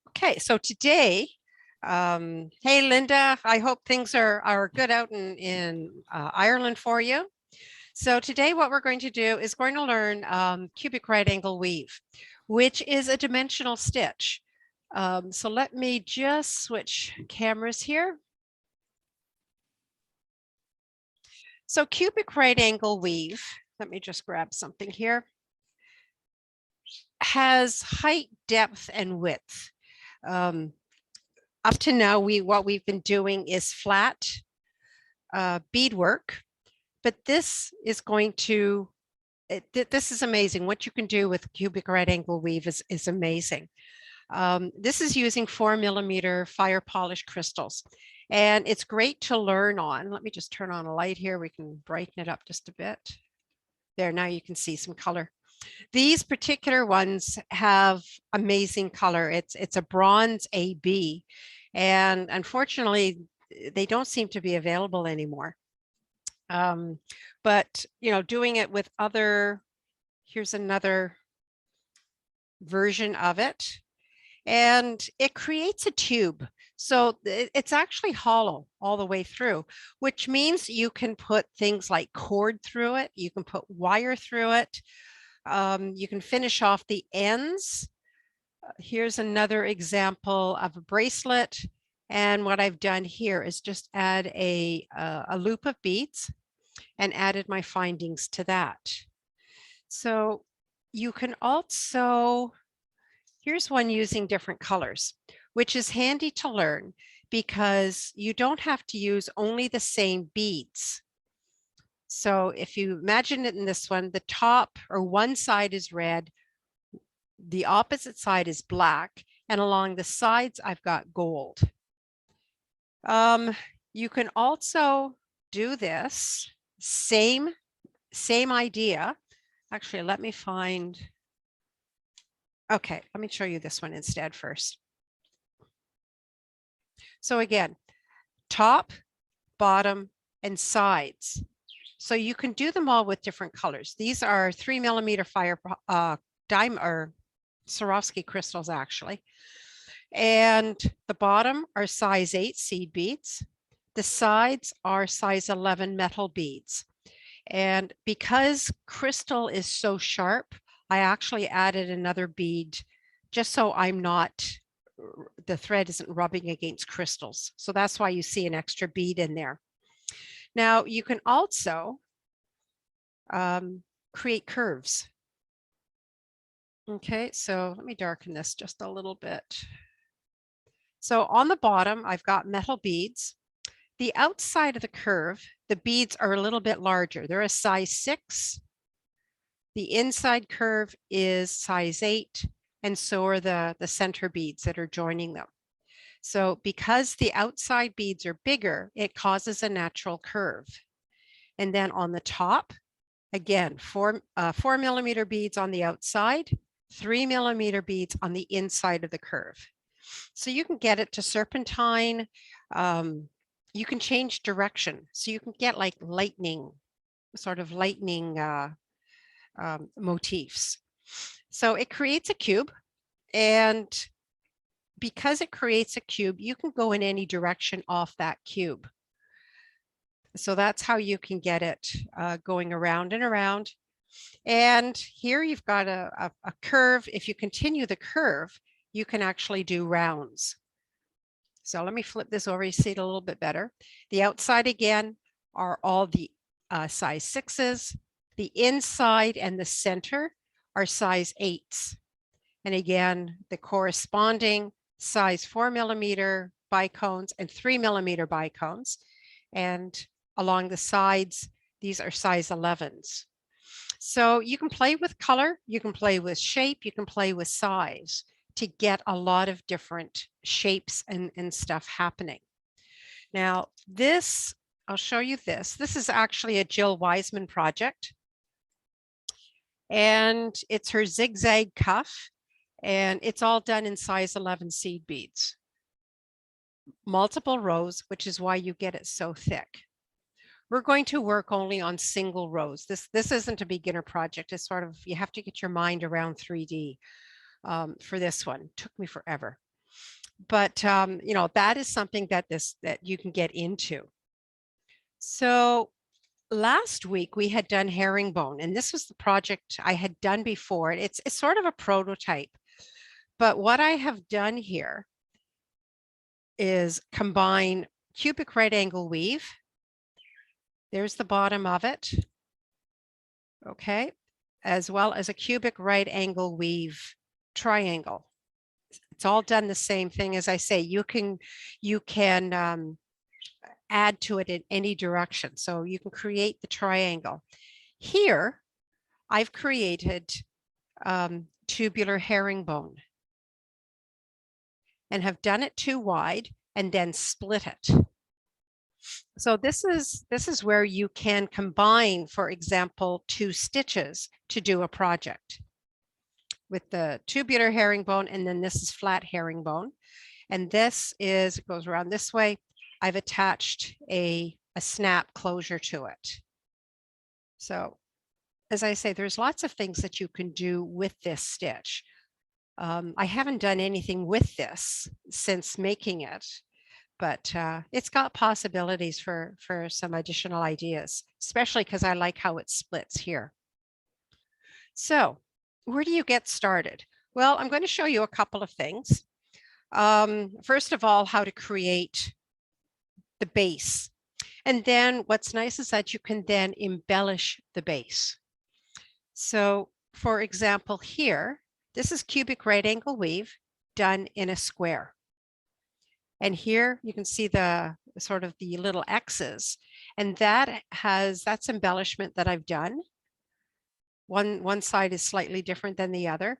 Okay, so today, hey Linda, I hope things are good out in Ireland for you. So today what we're going to do is going to learn cubic right angle weave, which is a dimensional stitch. So let me just switch cameras here. So cubic right angle weave, let me just grab something here, has height, depth, and width. Up to now, what we've been doing is flat beadwork, but this is going to, this is amazing. What you can do with cubic right angle weave is amazing. This is using 4mm fire polished crystals, and it's great to learn on. Let me just turn on a light here. We can brighten it up just a bit. There, now you can see some color. These particular ones have amazing color. It's a bronze AB, and unfortunately, they don't seem to be available anymore. But you know, doing it with other, here's another version of it, and it creates a tube. So it's actually hollow all the way through, which means you can put things like cord through it. You can put wire through it. You can finish off the ends. Here's another example of a bracelet. And what I've done here is just add a loop of beads and added my findings to that. So you can also, here's one using different colors, which is handy to learn because you don't have to use only the same beads. So if you imagine it in this one, the top or one side is red, the opposite side is black, and along the sides, I've got gold. You can also do this, same idea. Actually, let me find, okay, let me show you this one instead first. So again, top, bottom, and sides. So you can do them all with different colors. These are 3mm fire diamond or Swarovski crystals actually. And the bottom are size 8 seed beads. The sides are size 11 metal beads. And because crystal is so sharp, I actually added another bead just so I'm not, the thread isn't rubbing against crystals. So that's why you see an extra bead in there. Now you can also create curves. Okay, so let me darken this just a little bit. So on the bottom, I've got metal beads. The outside of the curve, the beads are a little bit larger. They're a size 6. The inside curve is size 8, and so are the center beads that are joining them. So because the outside beads are bigger, it causes a natural curve. And then on the top, again, 4mm beads on the outside, 3mm beads on the inside of the curve. So you can get it to serpentine. You can change direction. So you can get like lightning, sort of lightning motifs. So it creates a cube, and because it creates a cube, you can go in any direction off that cube. So that's how you can get it going around and around. And here you've got a curve. If you continue the curve, you can actually do rounds. So let me flip this over, you see it a little bit better. The outside again are all the size 6s. The inside and the center are size 8s. And again, the corresponding size 4mm bicones and 3mm bicones. And along the sides, these are size 11s. So you can play with color, you can play with shape, you can play with size to get a lot of different shapes and stuff happening. Now this, I'll show you this. This is actually a Jill Wiseman project. And it's her zigzag cuff. And it's all done in size 11 seed beads. Multiple rows, which is why you get it so thick. We're going to work only on single rows. This isn't a beginner project. It's sort of, you have to get your mind around 3D. for this one. It took me forever. But, you know, that is something that you can get into. So last week we had done herringbone, and this was the project I had done before. It's sort of a prototype, but what I have done here is combine cubic right angle weave. There's the bottom of it. Okay. As well as a cubic right angle weave triangle. It's all done the same thing. As I say, you can add to it in any direction. So you can create the triangle. Here, I've created tubular herringbone and have done it too wide and then split it. So this is where you can combine, for example, 2 stitches to do a project with the tubular herringbone, and then this is flat herringbone. And this it goes around this way. I've attached a snap closure to it. So as I say, there's lots of things that you can do with this stitch. I haven't done anything with this since making it, but it's got possibilities for some additional ideas, especially because I like how it splits here. So where do you get started? Well, I'm going to show you a couple of things. First of all, how to create the base. And then what's nice is that you can then embellish the base. So for example, here, this is cubic right angle weave done in a square. And here you can see the sort of the little X's, and that's embellishment that I've done. One side is slightly different than the other,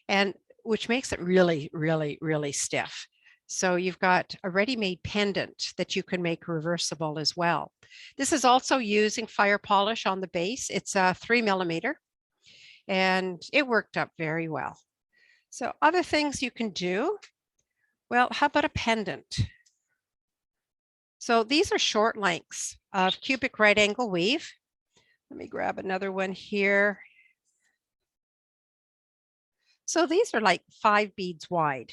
and which makes it really, really, really stiff. So you've got a ready-made pendant that you can make reversible as well. This is also using fire polish on the base. It's a 3mm, and it worked up very well. So other things you can do, well, how about a pendant? So these are short lengths of cubic right angle weave. Let me grab another one here. So these are like 5 beads wide.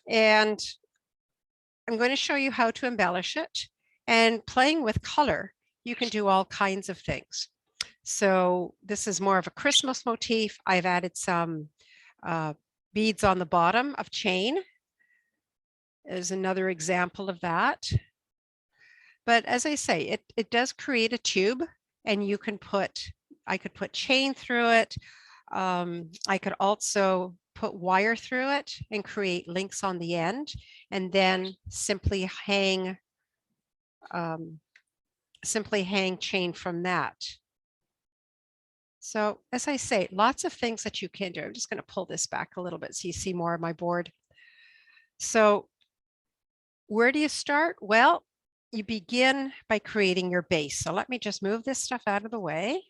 And I'm going to show you how to embellish it. And playing with color, you can do all kinds of things. So this is more of a Christmas motif. I've added some beads on the bottom of chain. There's another example of that. But as I say, it does create a tube, and you can I could put chain through it. I could also put wire through it and create links on the end, and then simply hang chain from that. So as I say, lots of things that you can do. I'm just going to pull this back a little bit so you see more of my board. So where do you start? Well, you begin by creating your base. So let me just move this stuff out of the way.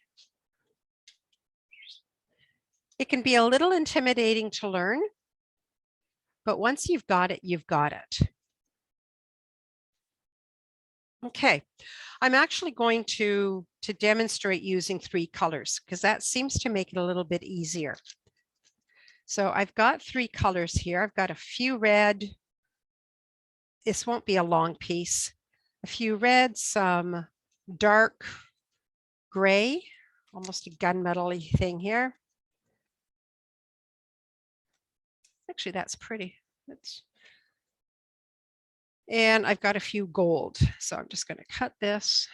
It can be a little intimidating to learn, but once you've got it, you've got it. Okay, I'm actually going to demonstrate using 3 colors because that seems to make it a little bit easier. So I've got 3 colors here. I've got a few red. This won't be a long piece. A few red, some dark gray, almost a gunmetal-y thing here. Actually, that's pretty. And I've got a few gold. So I'm just going to cut this.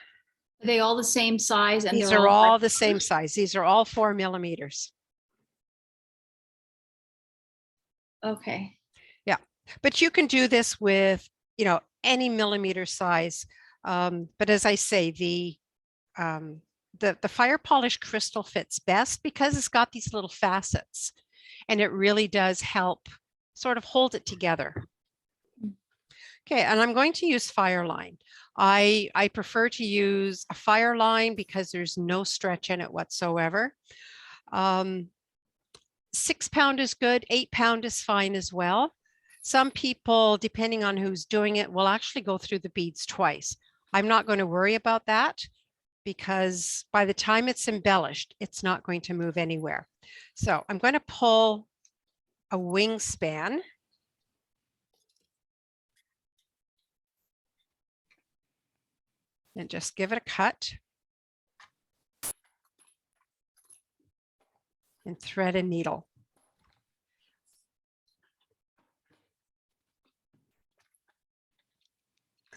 Are they all the same size? And these are all the same size. These are all 4mm. Okay. Yeah, but you can do this with, you know, any millimeter size. But as I say, the fire polish crystal fits best because it's got these little facets, and it really does help sort of hold it together. Okay, and I'm going to use Fireline. I prefer to use a Fireline because there's no stretch in it whatsoever. 6 pound is good, 8 pound is fine as well. Some people, depending on who's doing it, will actually go through the beads twice. I'm not going to worry about that because by the time it's embellished, it's not going to move anywhere. So I'm going to pull a wingspan. And just give it a cut. And thread a needle.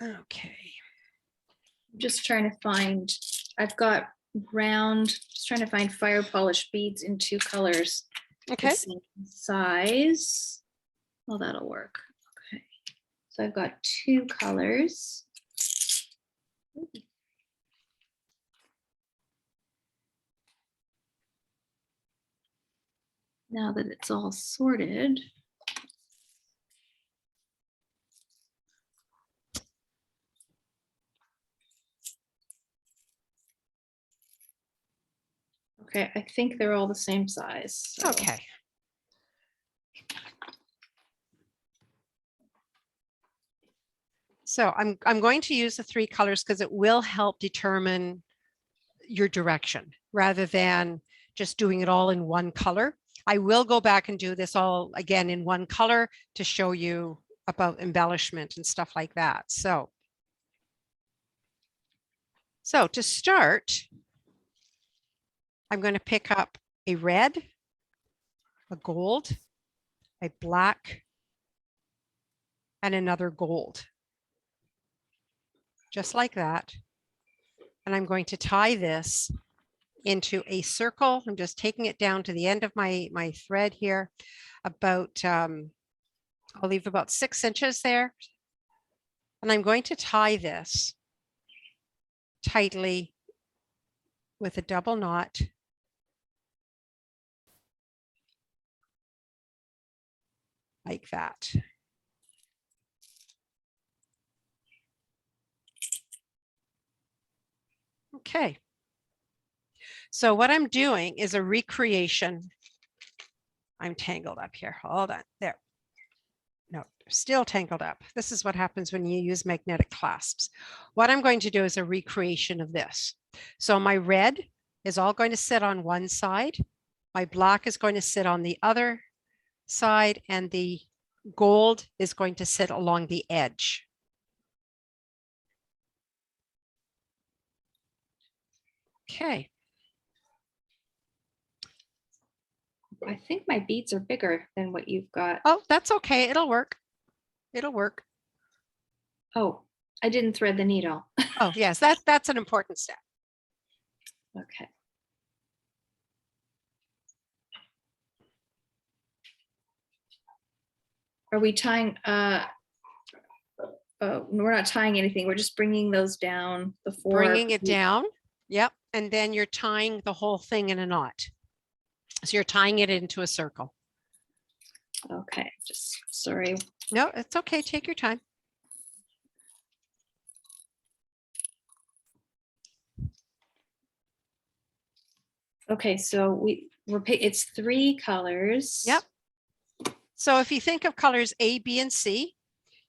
Okay. I'm just trying to find, I've got round, just trying to find fire polish beads in 2 colors. Okay. The same size. Well, that'll work. Okay. So I've got 2 colors. Now that it's all sorted. Okay, I think they're all the same size. So. Okay. So I'm going to use the 3 colors because it will help determine your direction rather than just doing it all in one color. I will go back and do this all again in one color to show you about embellishment and stuff like that. So to start, I'm going to pick up a red, a gold, a black, and another gold. Just like that. And I'm going to tie this into a circle. I'm just taking it down to the end of my thread here, about, I'll leave about 6 inches there. And I'm going to tie this tightly with a double knot. Like that. Okay. So what I'm doing is a recreation. I'm tangled up here. Hold on. There. No, still tangled up. This is what happens when you use magnetic clasps. What I'm going to do is a recreation of this. So my red is all going to sit on one side. My black is going to sit on the other side, and the gold is going to sit along the edge. Okay. I think my beads are bigger than what you've got. Oh, that's okay. It'll work. It'll work. Oh, I didn't thread the needle. Oh, yes, that's an important step. Okay. Are we tying, we're not tying anything. We're just bringing those down before. Bringing it down. Yep. And then you're tying the whole thing in a knot. So you're tying it into a circle. Okay, just sorry. No, it's okay. Take your time. Okay, so it's 3 colors. Yep. So if you think of colors A, B, and C,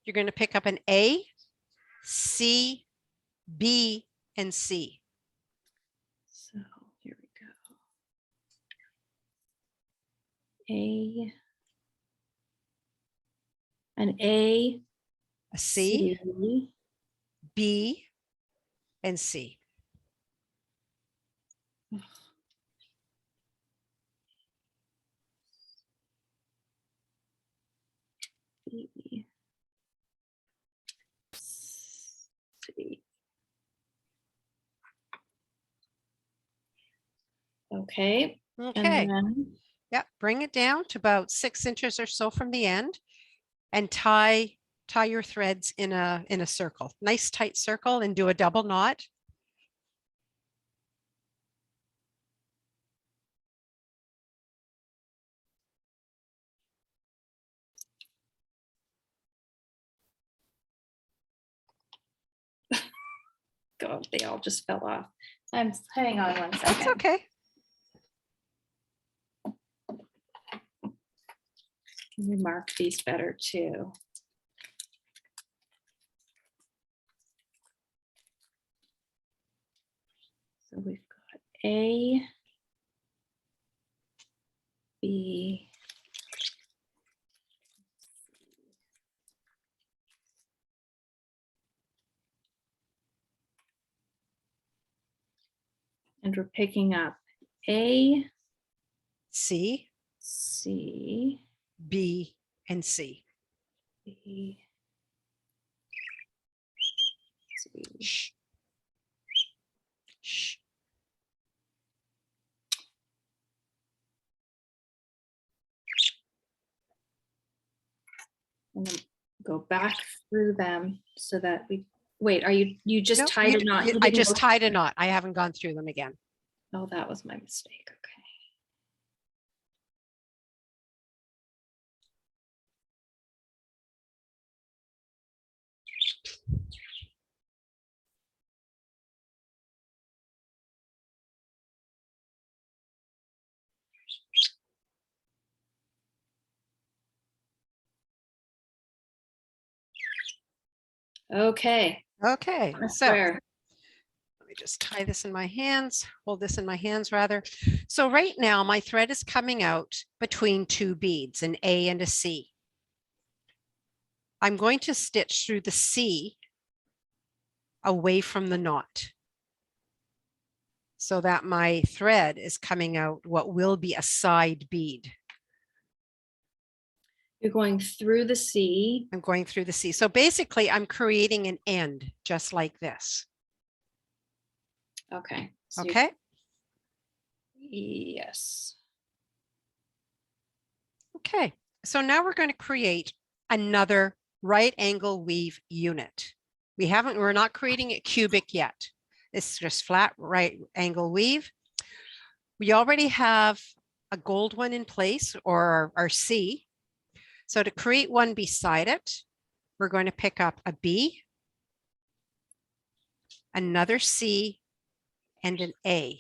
you're going to pick up an A, C, B, and C. So here we go. An A, A C, C, B, and C. B, C. Okay. Okay. And then, Yep. Bring it down to about 6 inches or so from the end, and tie your threads in a circle, nice tight circle, and do a double knot. God, they all just fell off. Hang on one That's second. okay. Let me mark these better too. So we've got A, B, And we're picking up A, C, C, B, and C. B, C. Shh. Shh. And then go back through them so that we, wait, you just Nope, tied a knot? You I didn't just go- tied a knot. I haven't gone through them again. Oh, that was my mistake. Okay. Okay. Okay, A so square. let me just tie this in my hands, hold this in my hands rather. So right now my thread is coming out between two beads, an A and a C. I'm going to stitch through the C away from the knot so that my thread is coming out what will be a side bead. You're going through the C. I'm going through the C. So basically I'm creating an end just like this. Okay. So Okay. yes. Okay. So now we're going to create another right angle weave unit. We're not creating it cubic yet. It's just flat right angle weave. We already have a gold one in place, or our C. So to create one beside it, we're going to pick up a B, another C, and an A.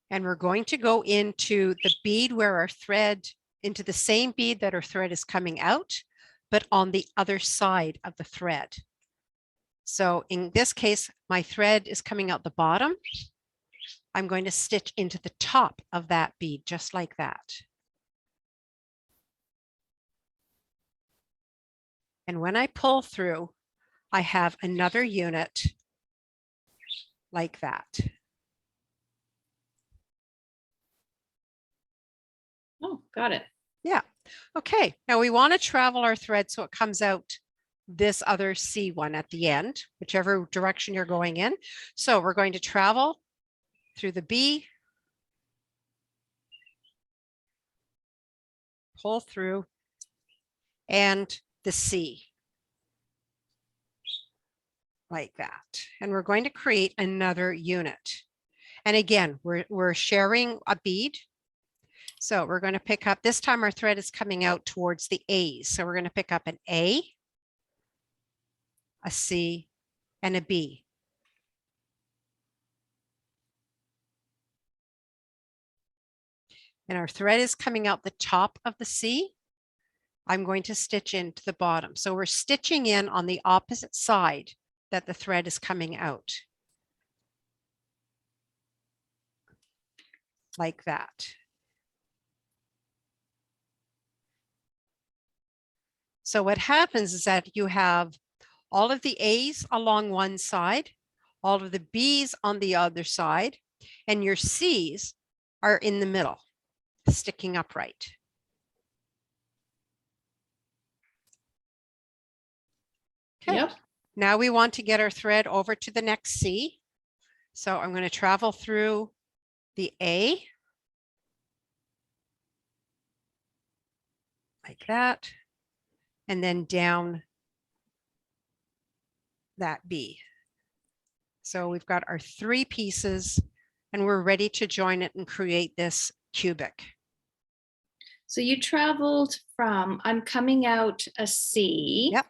And we're going to go into the bead where our thread, into the same bead that our thread is coming out, but on the other side of the thread. So in this case, my thread is coming out the bottom. I'm going to stitch into the top of that bead, just like that. And when I pull through, I have another unit like that. Oh, got it. Yeah. Okay. Now we want to travel our thread so it comes out this other C one at the end, whichever direction you're going in. So we're going to travel through the B, pull through, and the C. Like that. And we're going to create another unit. And again, we're sharing a bead. So we're going to pick up, this time our thread is coming out towards the A's. So we're going to pick up an A, a C, and a B. And our thread is coming out the top of the C. I'm going to stitch into the bottom. So we're stitching in on the opposite side that the thread is coming out. Like that. So what happens is that you have all of the A's along one side, all of the B's on the other side, and your C's are in the middle, sticking upright. Okay. Yep. Now we want to get our thread over to the next C. So I'm going to travel through the A. Like that. And then down that B. So we've got our three pieces and we're ready to join it and create this cubic. So you traveled from, I'm coming out a C. Yep.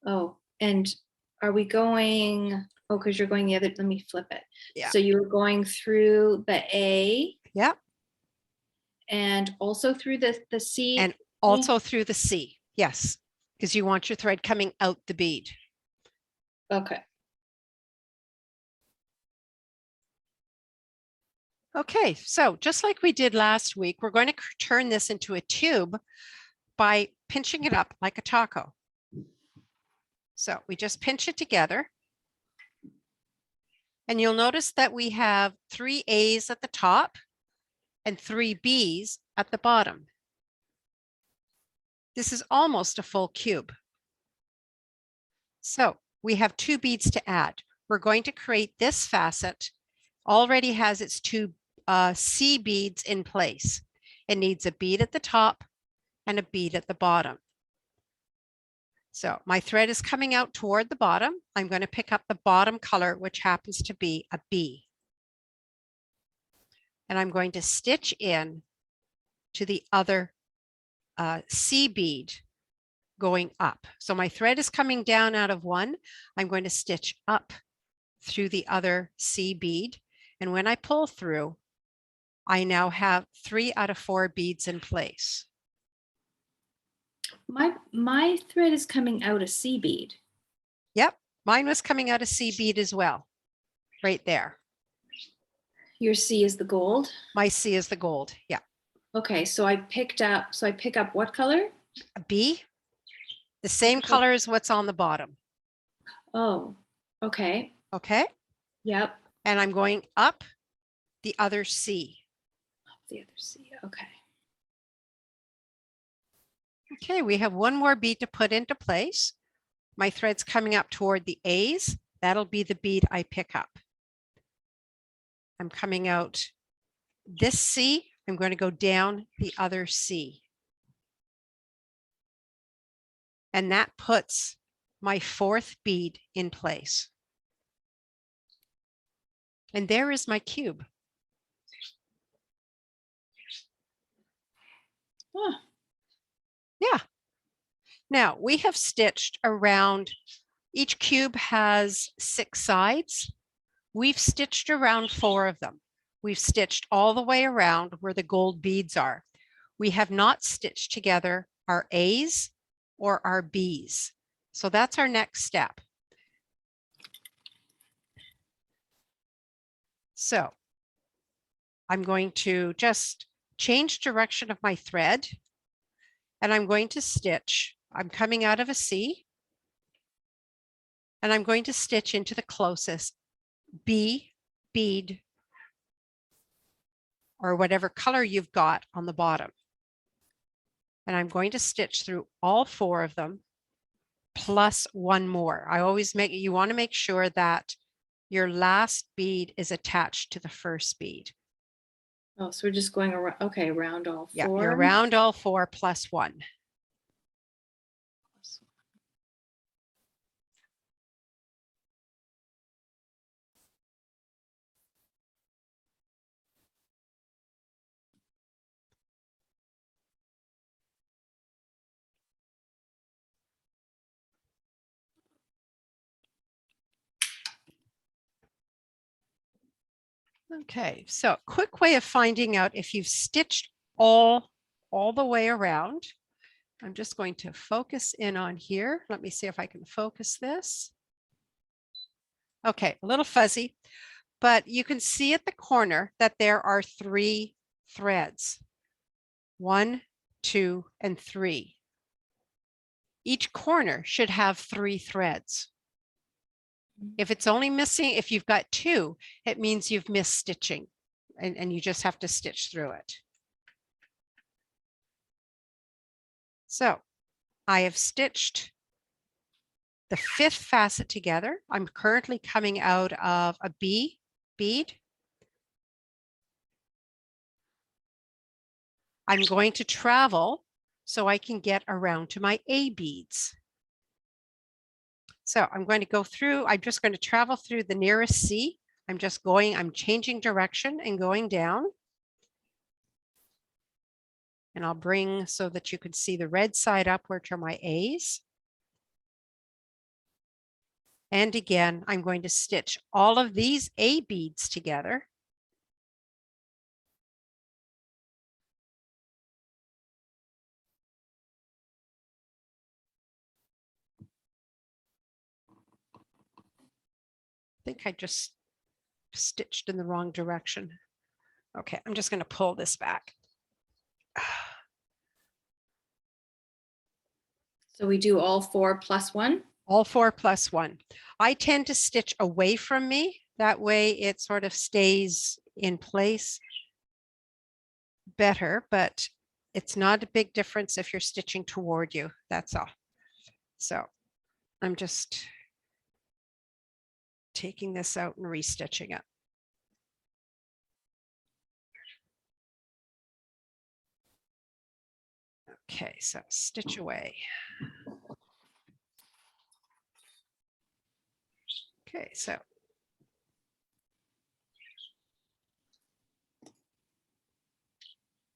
Oh, and are we going, oh, because you're going the other, let me flip it. Yeah. So you were going through the A. Yep. And also through the C. And also through the C. Yes. Because you want your thread coming out the bead. Okay. Okay, so just like we did last week, we're going to turn this into a tube by pinching it up like a taco. So we just pinch it together. And you'll notice that we have 3 A's at the top and 3 B's at the bottom. This is almost a full cube. So we have 2 beads to add. We're going to create this facet. Already has its 2 C beads in place. It needs a bead at the top and a bead at the bottom. So my thread is coming out toward the bottom. I'm going to pick up the bottom color, which happens to be a B. And I'm going to stitch in to the other C bead going up. So my thread is coming down out of one. I'm going to stitch up through the other C bead. And when I pull through, I now have 3 out of 4 beads in place. My thread is coming out a C bead. Yep, mine was coming out a C bead as well, right there. Your C is the gold. My C is the gold. Yeah. Okay, so I pick up what color? A B, the same color as what's on the bottom. Oh, okay. Okay. Yep. And I'm going up the other C. The other C. Okay. Okay, we have one more bead to put into place. My thread's coming up toward the A's. That'll be the bead I pick up. I'm coming out this C. I'm going to go down the other C. And that puts my 4th bead in place. And there is my cube. Huh. Yeah. Now we have stitched around, each cube has 6 sides. We've stitched around 4 of them. We've stitched all the way around where the gold beads are. We have not stitched together our A's or our B's. So that's our next step. So I'm going to just change direction of my thread and I'm going to stitch. I'm coming out of a C and I'm going to stitch into the closest B bead or whatever color you've got on the bottom. And I'm going to stitch through all 4 of them plus 1 more. I always you want to make sure that your last bead is attached to the first bead. Oh, so we're just going around. Okay, around all 4. Yeah, you're around all 4 plus 1. Okay, so quick way of finding out if you've stitched all the way around. I'm just going to focus in on here. Let me see if I can focus this. Okay, a little fuzzy, but you can see at the corner that there are 3 threads. 1, 2, and 3. Each corner should have 3 threads. If it's only missing, if you've got 2, it means you've missed stitching and you just have to stitch through it. So I have stitched the 5th facet together. I'm currently coming out of a B bead. I'm going to travel so I can get around to my A beads. So I'm going to go through, I'm just going to travel through the nearest C. I'm changing direction and going down. And I'll bring so that you can see the red side up, which are my A's. And again, I'm going to stitch all of these A beads together. I think I just stitched in the wrong direction. Okay, I'm just going to pull this back. So we do all 4 plus 1. All 4 plus 1. I tend to stitch away from me. That way it sort of stays in place better, but it's not a big difference if you're stitching toward you. That's all. So I'm just taking this out and restitching it. Okay, so stitch away. Okay, so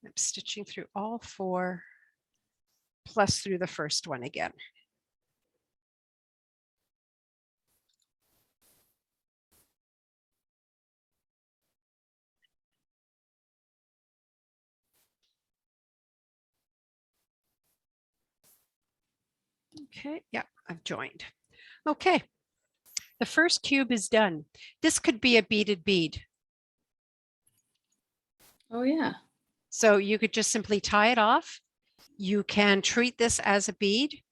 I'm stitching through all 4 plus through the first one again. Okay, yeah, I've joined. Okay, the first cube is done. This could be a beaded bead. Oh yeah. So you could just simply tie it off. You can treat this as a bead.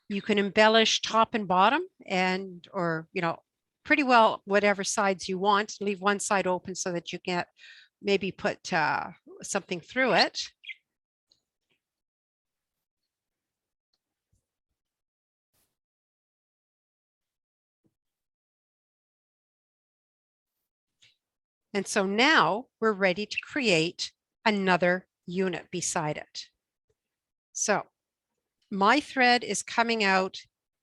You can embellish top and bottom and, or, pretty well whatever sides you want. Leave one side open so that you can maybe put something through it. And so now we're ready to create another unit beside it. So my thread is coming out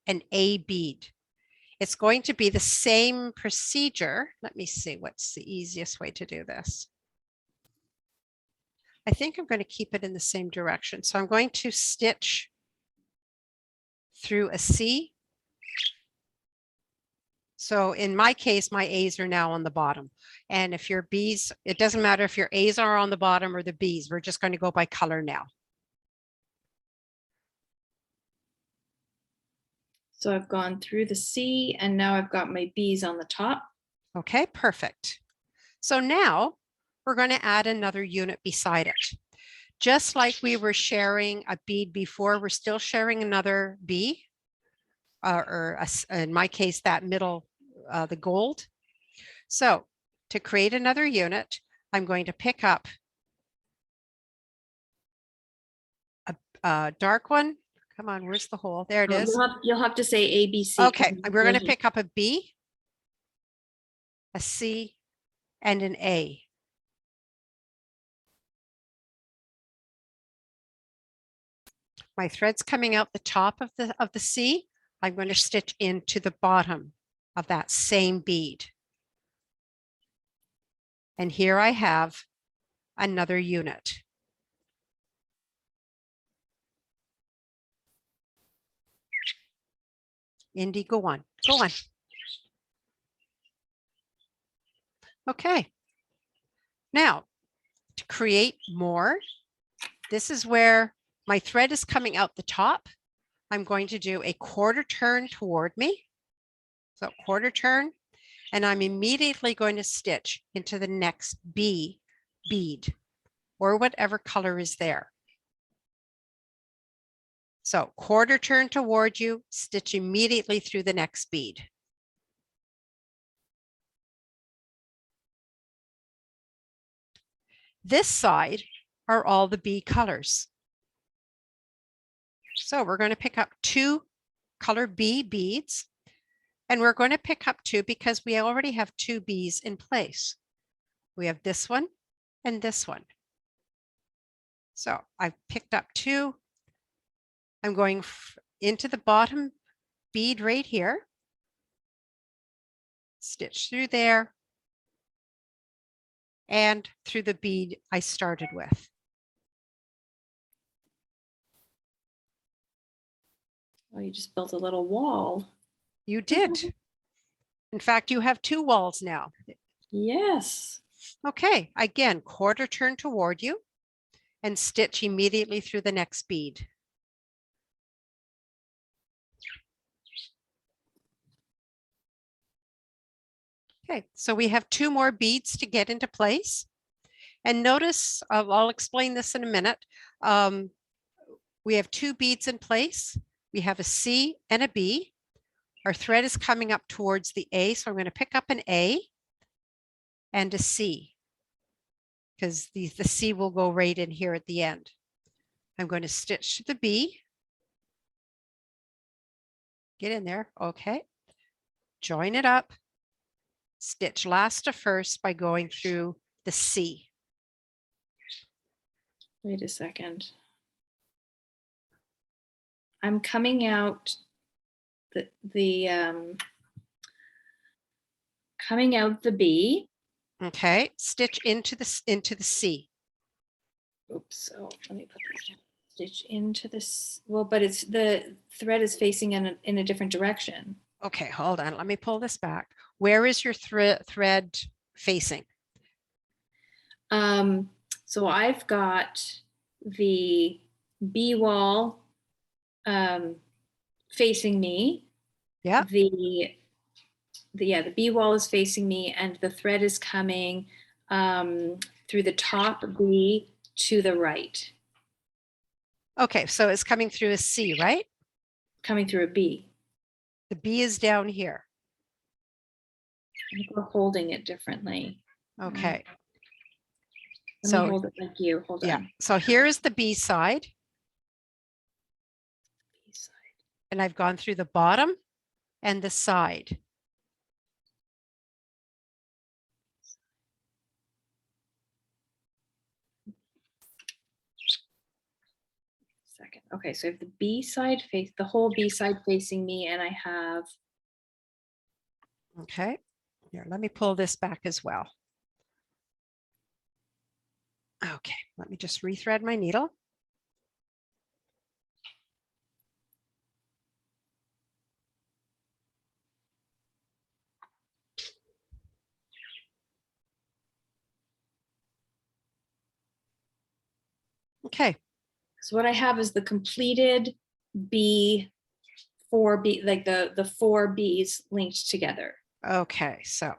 an A bead. It's going to be the same procedure. Let me see what's the easiest way to do this. I think I'm going to keep it in the same direction. So I'm going to stitch through a C. So in my case, my A's are now on the bottom. And if your B's, it doesn't matter if your A's are on the bottom or the B's, we're just going to go by color now. So I've gone through the C and now I've got my B's on the top. Okay, perfect. So now we're going to add another unit beside it. Just like we were sharing a bead before, we're still sharing another B, in my case, that middle, the gold. So to create another unit, I'm going to pick up a dark one. Come on, where's the hole? There it is. You'll have to say A, B, C. Okay, we're going to pick up a B, a C, and an A. My thread's coming out the top of the C. I'm going to stitch into the bottom of that same bead. And here I have another unit. Indy, go on, go on. Okay. Now, to create more, this is where my thread is coming out the top. I'm going to do a quarter turn toward me. So quarter turn, and I'm immediately going to stitch into the next B bead or whatever color is there. So quarter turn toward you, stitch immediately through the next bead. This side are all the B colors. So we're going to pick up 2 color B beads, and we're going to pick up 2 because we already have 2 B's in place. We have this one and this one. So I've picked up 2. I'm going into the bottom bead right here, stitch through there, and through the bead I started with. Oh, you just built a little wall. You did. In fact, you have 2 walls now. Yes. Okay, again, quarter turn toward you and stitch immediately through the next bead. Okay, so we have 2 more beads to get into place. And notice, I'll explain this in a minute. We have 2 beads in place. We have a C and a B. Our thread is coming up towards the A, so I'm going to pick up an A and a C, because the C will go right in here at the end. I'm going to stitch to the B. Get in there. Okay. Join it up. Stitch last to first by going through the C. Wait a second. I'm coming out coming out the B. Okay. Stitch into the C. Oops. So let me put this down. Stitch into this. Well, but it's the thread is facing in a different direction. Okay, hold on. Let me pull this back. Where is your thread facing? So I've got the B wall facing me. Yeah. The B wall is facing me, and the thread is coming through the top B to the right. Okay, so it's coming through a C, right? Coming through a B. The B is down here. We're holding it differently. Okay. Let me hold it like you. Hold yeah. on. So here is the B side. B side. And I've gone through the bottom and the side. Second. Okay, so I have the B side the whole B side facing me, and I have. Okay. Here, let me pull this back as well. Okay, let me just rethread my needle. Okay. So what I have is the completed B, 4B, like the 4 B's linked together. Okay, so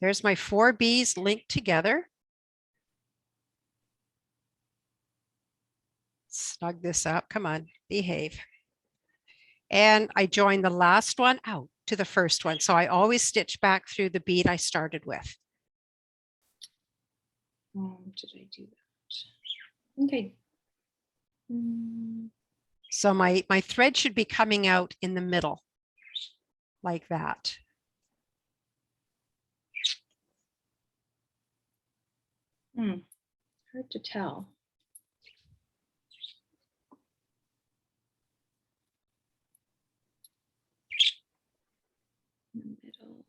there's my 4 B's linked together. Snug this up. Come on, behave. And I join the last one out to the first one. So I always stitch back through the bead I started with. Did I do that? Okay. So my thread should be coming out in the middle like that. Hard to tell. In the middle.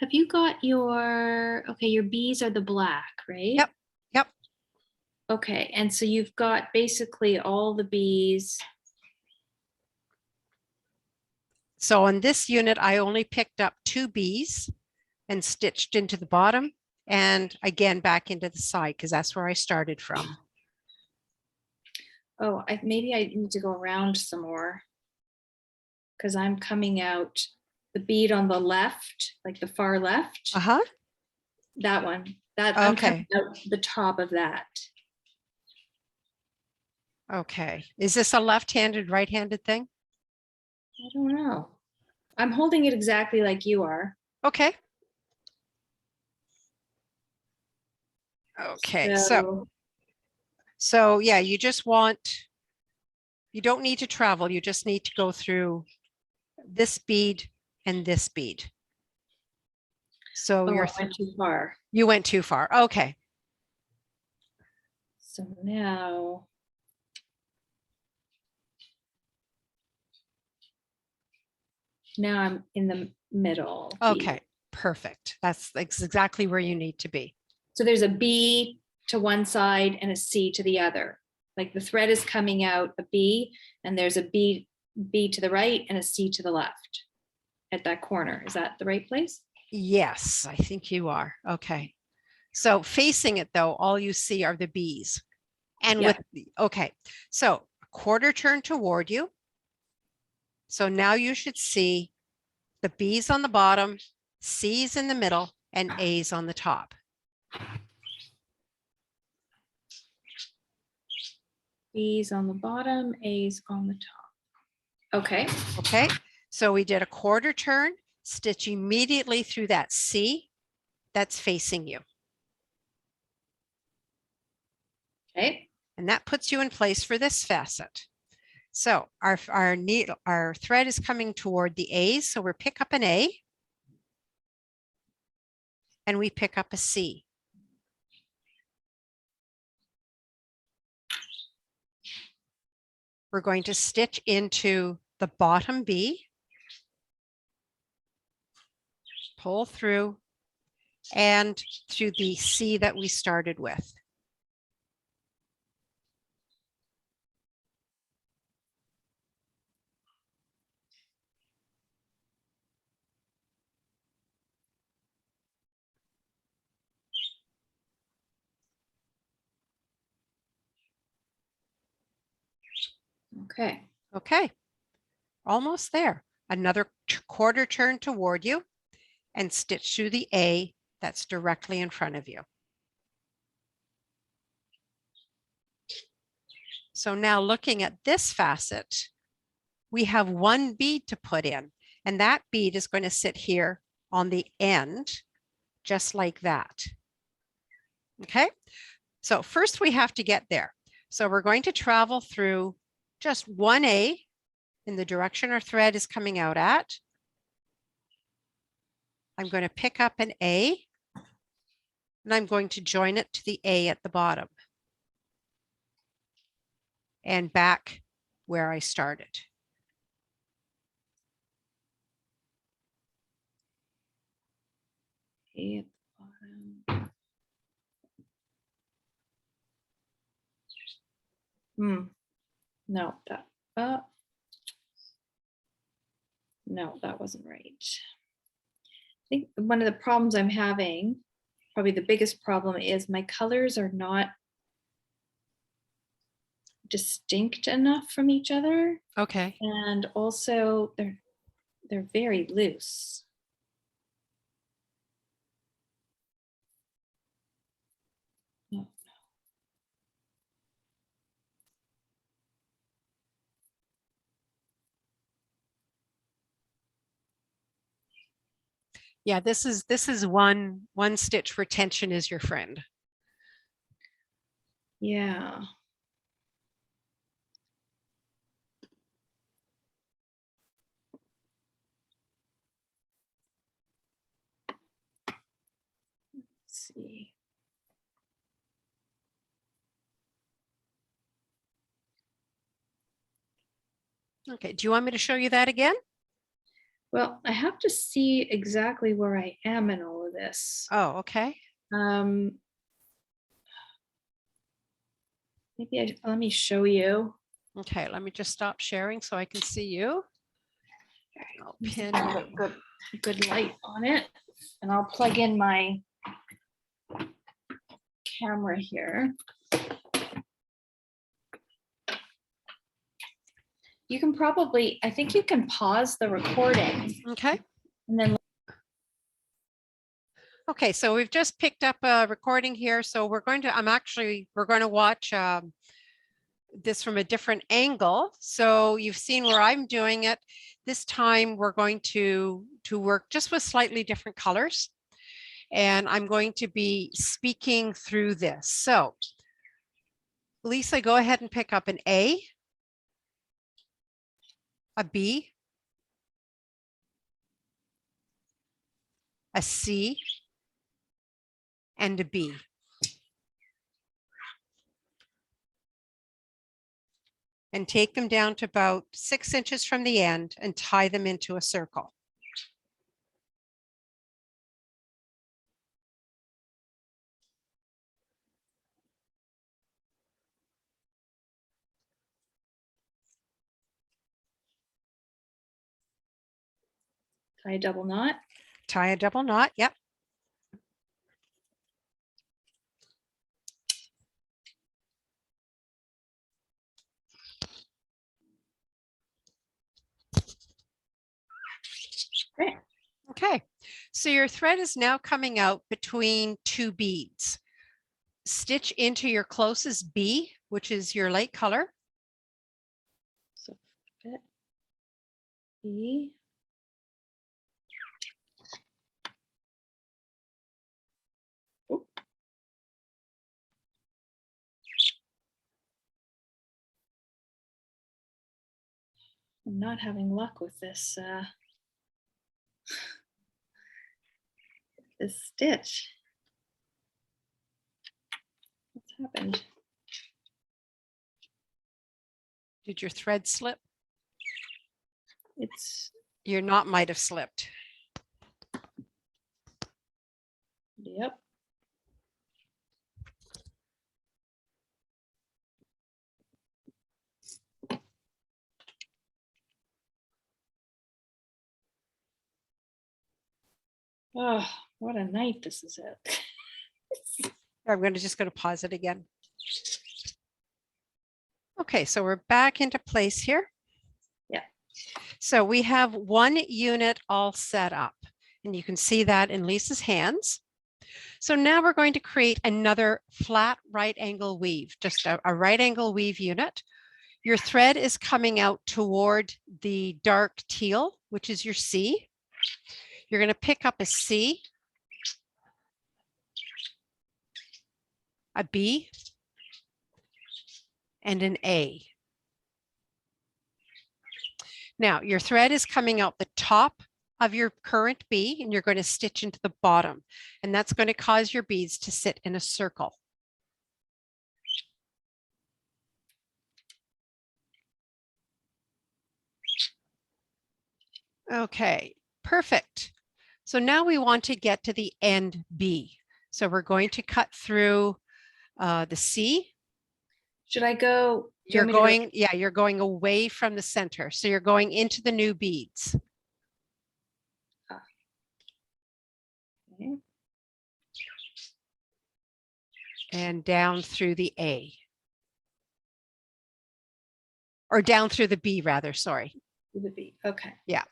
Have you got your B's are the black, right? Yep. Yep. Okay, and so you've got basically all the B's. So on this unit, I only picked up 2 B's and stitched into the bottom and again back into the side because that's where I started from. Oh, maybe I need to go around some more because I'm coming out the bead on the left, like the far left. Uh-huh. That one. I'm coming out the top of that. Okay. Is this a left-handed, right-handed thing? I don't know. I'm holding it exactly like you are. Okay. Okay. So yeah, you don't need to travel. You just need to go through this bead and this bead. So I went too far. You went too far. Okay. So now I'm in the middle. Okay, perfect. That's exactly where you need to be. So there's a B to one side and a C to the other. Like the thread is coming out a B, and there's a B to the right and a C to the left at that corner. Is that the right place? Yes, I think you are. Okay. So facing it though, all you see are the B's. And okay. So a quarter turn toward you. So now you should see the B's on the bottom, C's in the middle, and A's on the top. B's on the bottom, A's on the top. Okay. Okay, so we did a quarter turn, stitch immediately through that C that's facing you. Okay. And that puts you in place for this facet. So our thread is coming toward the A's, so we pick up an A and we pick up a C. We're going to stitch into the bottom B, pull through, and through the C that we started with. Okay. Okay, almost there. Another quarter turn toward you and stitch through the A that's directly in front of you. So now looking at this facet, we have one bead to put in, and that bead is going to sit here on the end, just like that. Okay, so first we have to get there. So we're going to travel through just one A in the direction our thread is coming out at. I'm going to pick up an A and I'm going to join it to the A at the bottom and back where I started. A at the bottom. No, no, that wasn't right. I think one of the problems I'm having, probably the biggest problem, is my colors are not distinct enough from each other. Okay. And also they're very loose. No. Yeah, this is one stitch where tension is your friend. Yeah. Let's see. Okay, do you want me to show you that again? Well, I have to see exactly where I am in all of this. Oh, okay. Maybe let me show you. Okay, let me just stop sharing so I can see you. I'll pin Have you. a good light on it, and I'll plug in my camera here. You can probably, I think you can pause the recording Okay. and then. Okay, so we've just picked up a recording here. So we're going to watch this from a different angle. So you've seen where I'm doing it. This time we're going to work just with slightly different colors. And I'm going to be speaking through this. So Lisa, go ahead and pick up an A, a B, a C, and a B. And take them down to about 6 inches from the end and tie them into a circle. Tie a double knot. Tie a double knot, yep. Okay, so your thread is now coming out between two beads. Stitch into your closest B, which is your light color. So fit B. Oop. I'm not having luck with this this stitch. What's happened? Did your thread slip? It's, Your knot might have slipped. yep. Oh, what a night this is it. I'm just going to pause it again. Okay, so we're back into place here. Yeah. So we have one unit all set up, and you can see that in Lisa's hands. So now we're going to create another flat right angle weave, just a right angle weave unit. Your thread is coming out toward the dark teal, which is your C. You're going to pick up a C, a B, and an A. Now your thread is coming out the top of your current B, and you're going to stitch into the bottom, and that's going to cause your beads to sit in a circle. Okay, perfect. So now we want to get to the end B. So we're going to cut through the C. Should I go? You're going, yeah, you're going away from the center. So you're going into the new beads. Okay. And down through the A. Or down through the B rather, sorry. The B, okay. Yeah.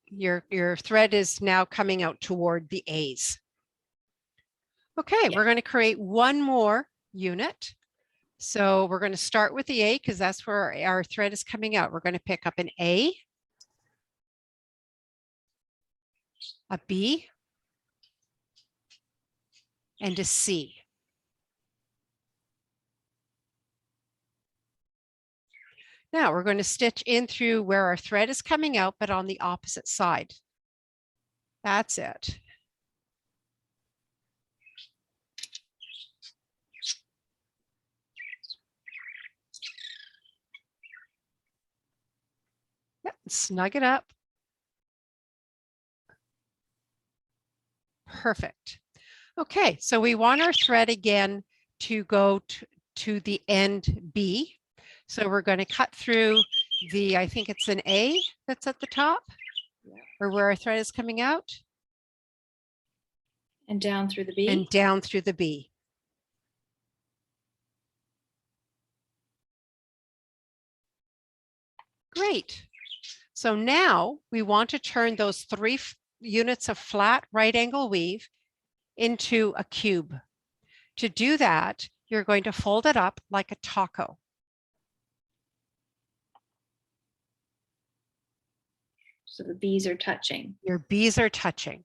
Your thread is now coming out toward the A's. Okay, Yeah. we're going to create one more unit. So we're going to start with the A because that's where our thread is coming out. We're going to pick up an A, a B, and a C. Now we're going to stitch in through where our thread is coming out, but on the opposite side. That's it. Yep, snug it up. Perfect. Okay, so we want our thread again to go to the end B. So we're going to cut through the, I think it's an A that's at the top, or where our thread is coming out. And down through the B. And down through the B. Great. So now we want to turn those three units of flat right angle weave into a cube. To do that, you're going to fold it up like a taco. So the B's are touching. Your B's are touching.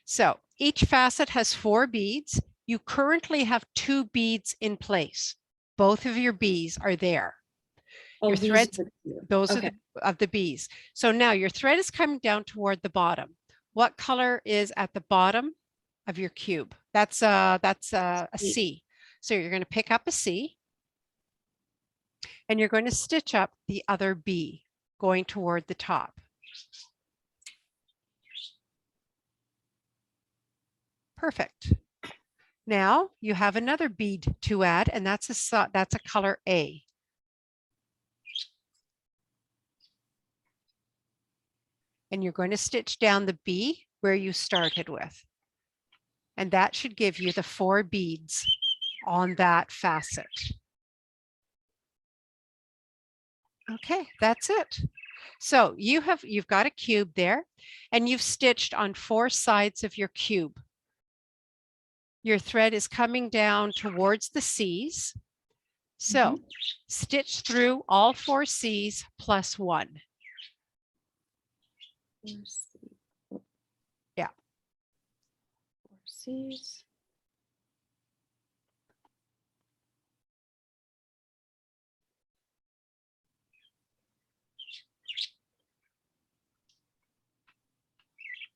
So each facet has 4 beads. You currently have 2 beads in place. Both of your B's are there. Oh, Your threads, those okay. are of the B's. So now your thread is coming down toward the bottom. What color is at the bottom of your cube? That's a C. So you're going to pick up a C and you're going to stitch up the other B going toward the top. Perfect. Now you have another bead to add, and that's a color A. And you're going to stitch down the B where you started with. And that should give you the 4 beads on that facet. Okay, that's it. So you've got a cube there, and you've stitched on 4 sides of your cube. Your thread is coming down towards the C's. So stitch through all 4 C's plus 1. Yeah. 4 C's.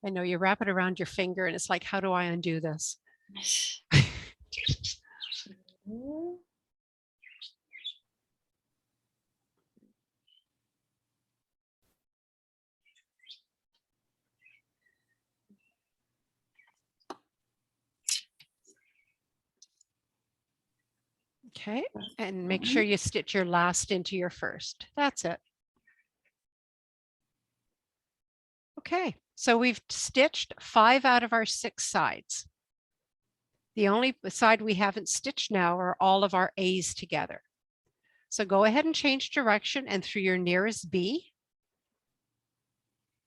I know you wrap it around your finger and it's like, how do I undo this? Okay, and make sure you stitch your last into your first. That's it. Okay, so we've stitched 5 out of our 6 sides. The only side we haven't stitched now are all of our A's together. So go ahead and change direction and through your nearest B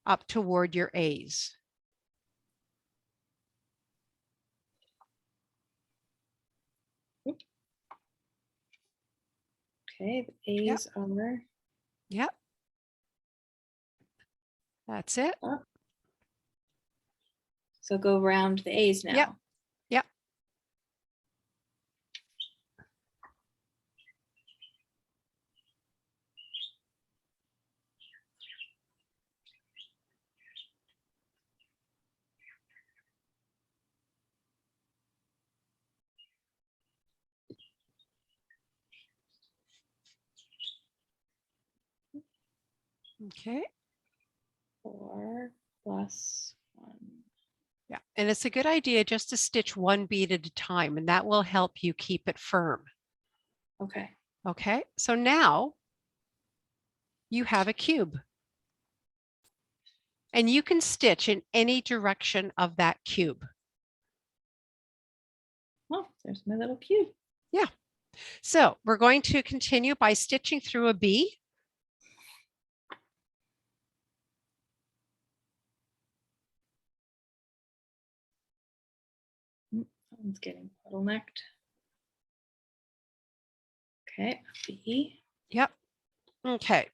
up toward your A's. Okay, the A's are. Yep. That's it. Up. So go around the A's now. Yep. Yep. Okay. 4 plus 1. Yeah, and it's a good idea just to stitch 1 bead at a time, and that will help you keep it firm. Okay. Okay, so now you have a cube. And you can stitch in any direction of that cube. Oh, there's my little cube. Yeah. So we're going to continue by stitching through a B. That one's getting bottlenecked. Okay, B. Yep. Okay.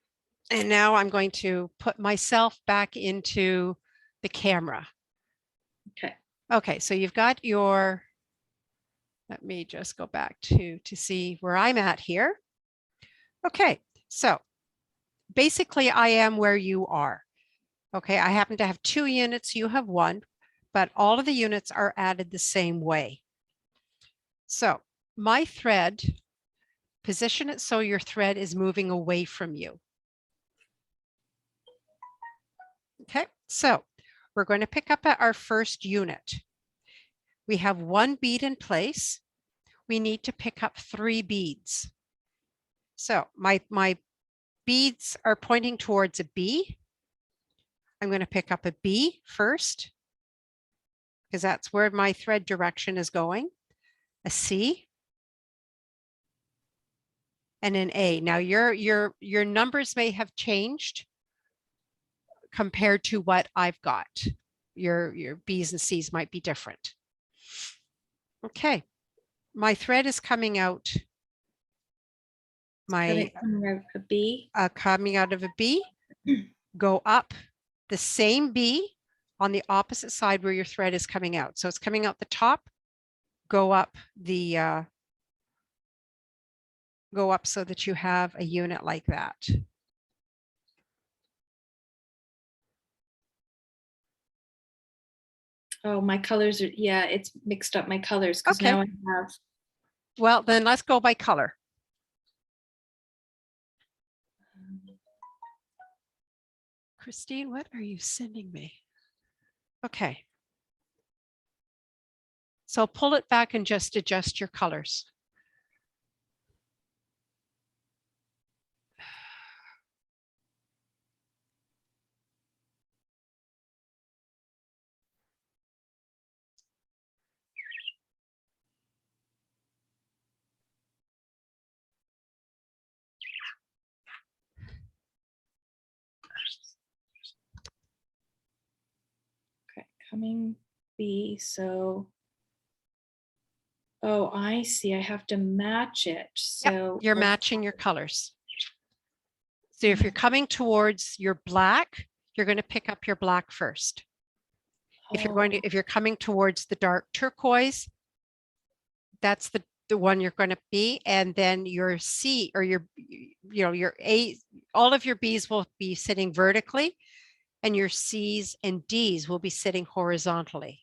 And now I'm going to put myself back into the camera. Okay. Okay, so you've got your, let me just go back to see where I'm at here. Okay, so basically I am where you are. Okay, I happen to have 2 units, you have 1, but all of the units are added the same way. So my thread, position it so your thread is moving away from you. Okay, so we're going to pick up at our first unit. We have 1 bead in place. We need to pick up 3 beads. So my beads are pointing towards a B. I'm going to pick up a B first, because that's where my thread direction is going. A C. And an A. Now your numbers may have changed compared to what I've got. Your B's and C's might be different. Okay, my thread is coming out. Coming out a B. Coming out of a B, go up the same B on the opposite side where your thread is coming out. So it's coming out the top, go up the go up so that you have a unit like that. Oh, my colors are, yeah, it's mixed up my colors because Okay. now I have. Well, then let's go by color. Christine, what are you sending me? Okay. So pull it back and just adjust your colors. coming B, so. Oh, I see. I have to match it. So You're matching your colors. So if you're coming towards your black, you're going to pick up your black first. If you're coming towards the dark turquoise, that's the one you're going to be, and then your C or your your A, all of your B's will be sitting vertically, and your C's and D's will be sitting horizontally.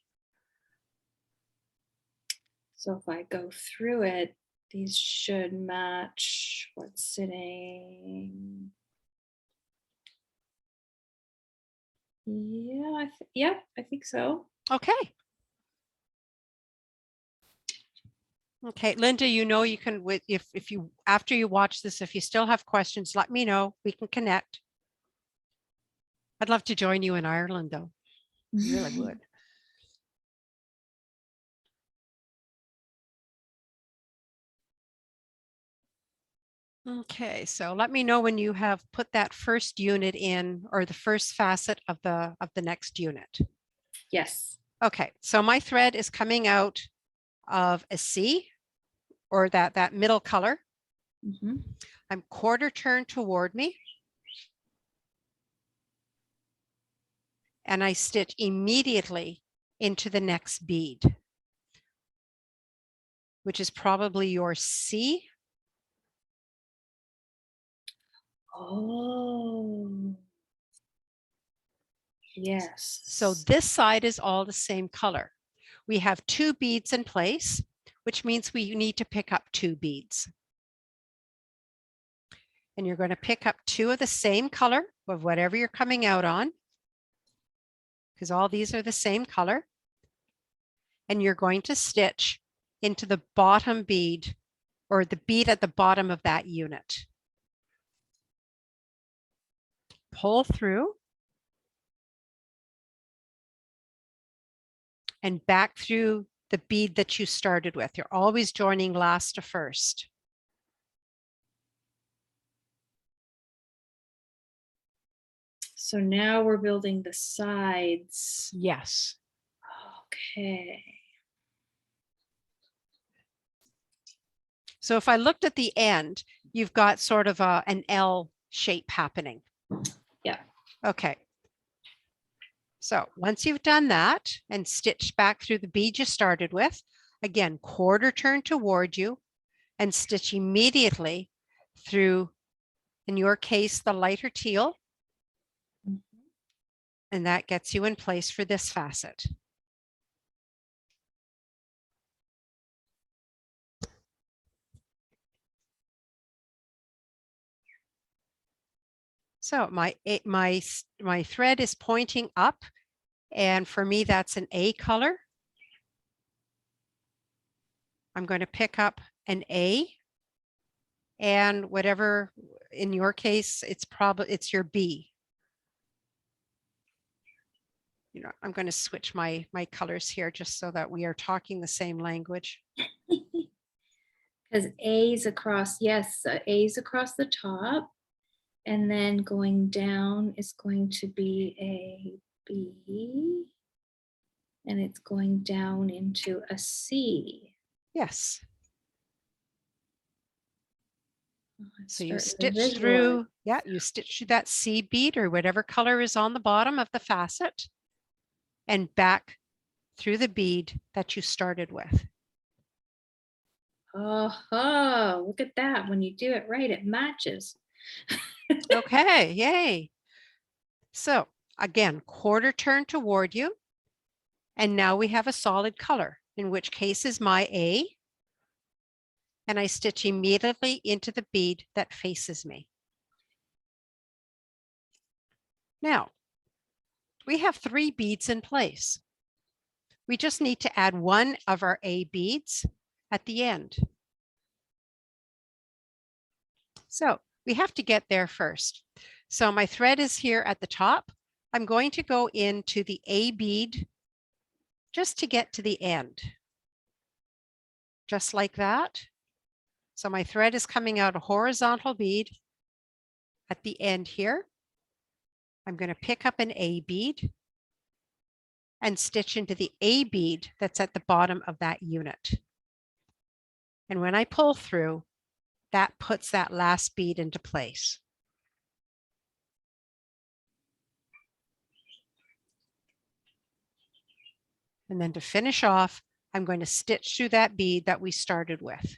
So if I go through it, these should match what's sitting. Yeah, I think so. Okay. Okay, Linda, you can, if you, after you watch this, if you still have questions, let me know. We can connect. I'd love to join you in Ireland, though. I really would. Okay, so let me know when you have put that first unit in, or the first facet of the next unit. Yes. Okay, so my thread is coming out of a C, or that middle color. Mm-hmm. I'm quarter turned toward me. And I stitch immediately into the next bead, which is probably your C. Oh. Yes. So this side is all the same color. We have 2 beads in place, which means we need to pick up 2 beads. And you're going to pick up 2 of the same color of whatever you're coming out on, because all these are the same color. And you're going to stitch into the bottom bead, or the bead at the bottom of that unit. Pull through and back through the bead that you started with. You're always joining last to first. So now we're building the sides. Yes. Okay. So if I looked at the end, you've got sort of an L shape happening. Yeah. Okay. So once you've done that and stitched back through the bead you started with, again, quarter turn toward you and stitch immediately through, in your case, the lighter teal. And that gets you in place for this facet. So my thread is pointing up, and for me that's an A color. I'm going to pick up an A, and whatever, in your case, it's your B. I'm going to switch my colors here just so that we are talking the same language. Because A's across, yes, A's across the top. And then going down is going to be a B. And it's going down into a C. Yes. So you Starting to stitch through, you stitch through that C bead or whatever color is on the bottom of the facet and back through the bead that you started with. Oh, look at that. When you do it right, it matches. Okay, yay. So again, quarter turn toward you. And now we have a solid color, in which case is my A. And I stitch immediately into the bead that faces me. Now, we have 3 beads in place. We just need to add 1 of our A beads at the end. So we have to get there first. So my thread is here at the top. I'm going to go into the A bead just to get to the end. Just like that. So my thread is coming out a horizontal bead at the end here. I'm going to pick up an A bead and stitch into the A bead that's at the bottom of that unit. And when I pull through, that puts that last bead into place. And then to finish off, I'm going to stitch through that bead that we started with.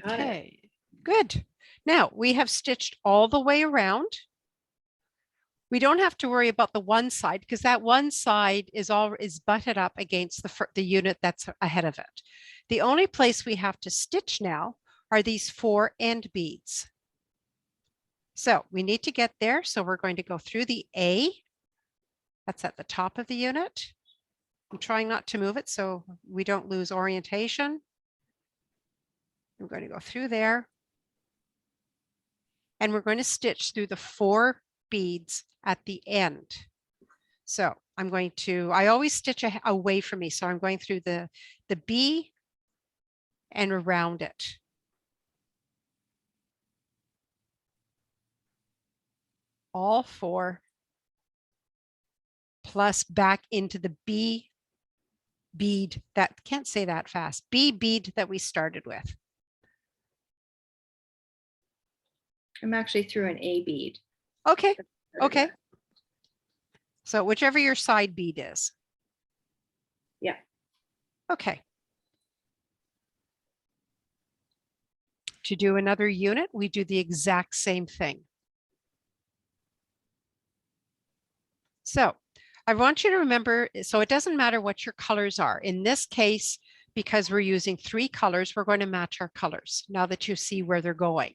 Okay, good. Now we have stitched all the way around. We don't have to worry about the one side because that one side is butted up against the unit that's ahead of it. The only place we have to stitch now are these 4 end beads. So we need to get there. So we're going to go through the A. That's at the top of the unit. I'm trying not to move it so we don't lose orientation. I'm going to go through there. And we're going to stitch through the 4 beads at the end. So I'm going to, I always stitch away from me. So I'm going through the B and around it. All 4 plus back into the B bead that, can't say that fast, B bead that we started with. I'm actually through an A bead. Okay, okay. So whichever your side bead is. Yeah. Okay. To do another unit, we do the exact same thing. So I want you to remember, so it doesn't matter what your colors are. In this case, because we're using 3 colors, we're going to match our colors now that you see where they're going.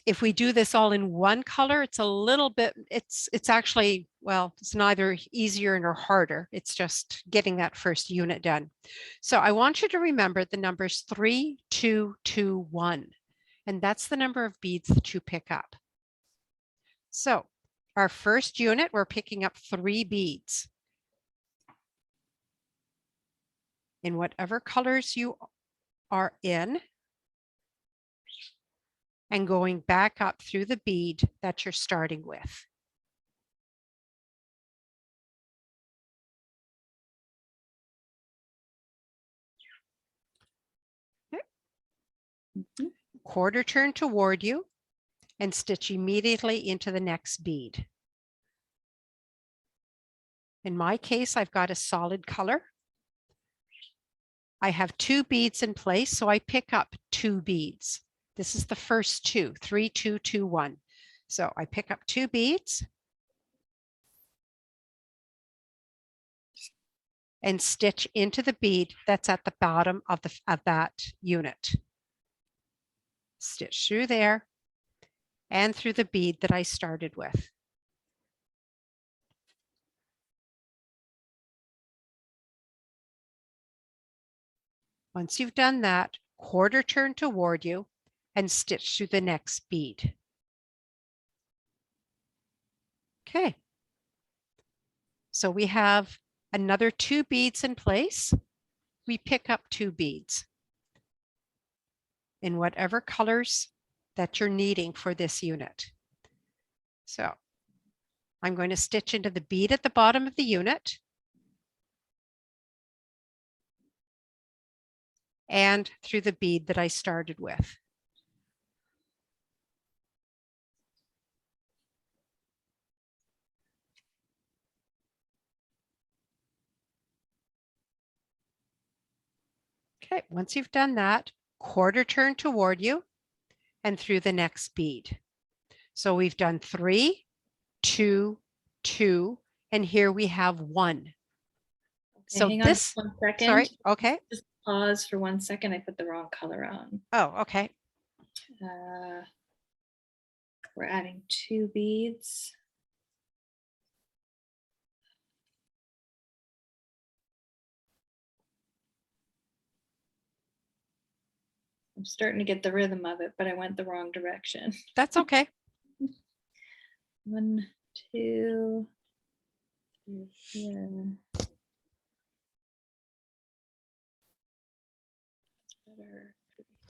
If we do this all in one color, it's a little bit, it's actually, well, it's neither easier nor harder. It's just getting that first unit done. So I want you to remember the numbers 3, 2, 2, 1, and that's the number of beads that you pick up. So our first unit, we're picking up 3 beads. In whatever colors you are in, and going back up through the bead that you're starting with. Okay. Quarter turn toward you and stitch immediately into the next bead. In my case, I've got a solid color. I have 2 beads in place, so I pick up 2 beads. This is the first 2, 3, 2, 2, 1. So I pick up 2 beads and stitch into the bead that's at the bottom of that unit. Stitch through there and through the bead that I started with. Once you've done that, quarter turn toward you and stitch through the next bead. Okay. So we have another 2 beads in place. We pick up 2 beads in whatever colors that you're needing for this unit. So I'm going to stitch into the bead at the bottom of the unit and through the bead that I started with. Okay, once you've done that, quarter turn toward you and through the next bead. So we've done 3, 2, 2, and here we have 1. Okay, so hang this, on 1 second. sorry, okay. Just pause for 1 second. I put the wrong color on. Oh, okay. We're adding 2 beads. I'm starting to get the rhythm of it, but I went the wrong direction. That's okay. 1, 2, 3 here.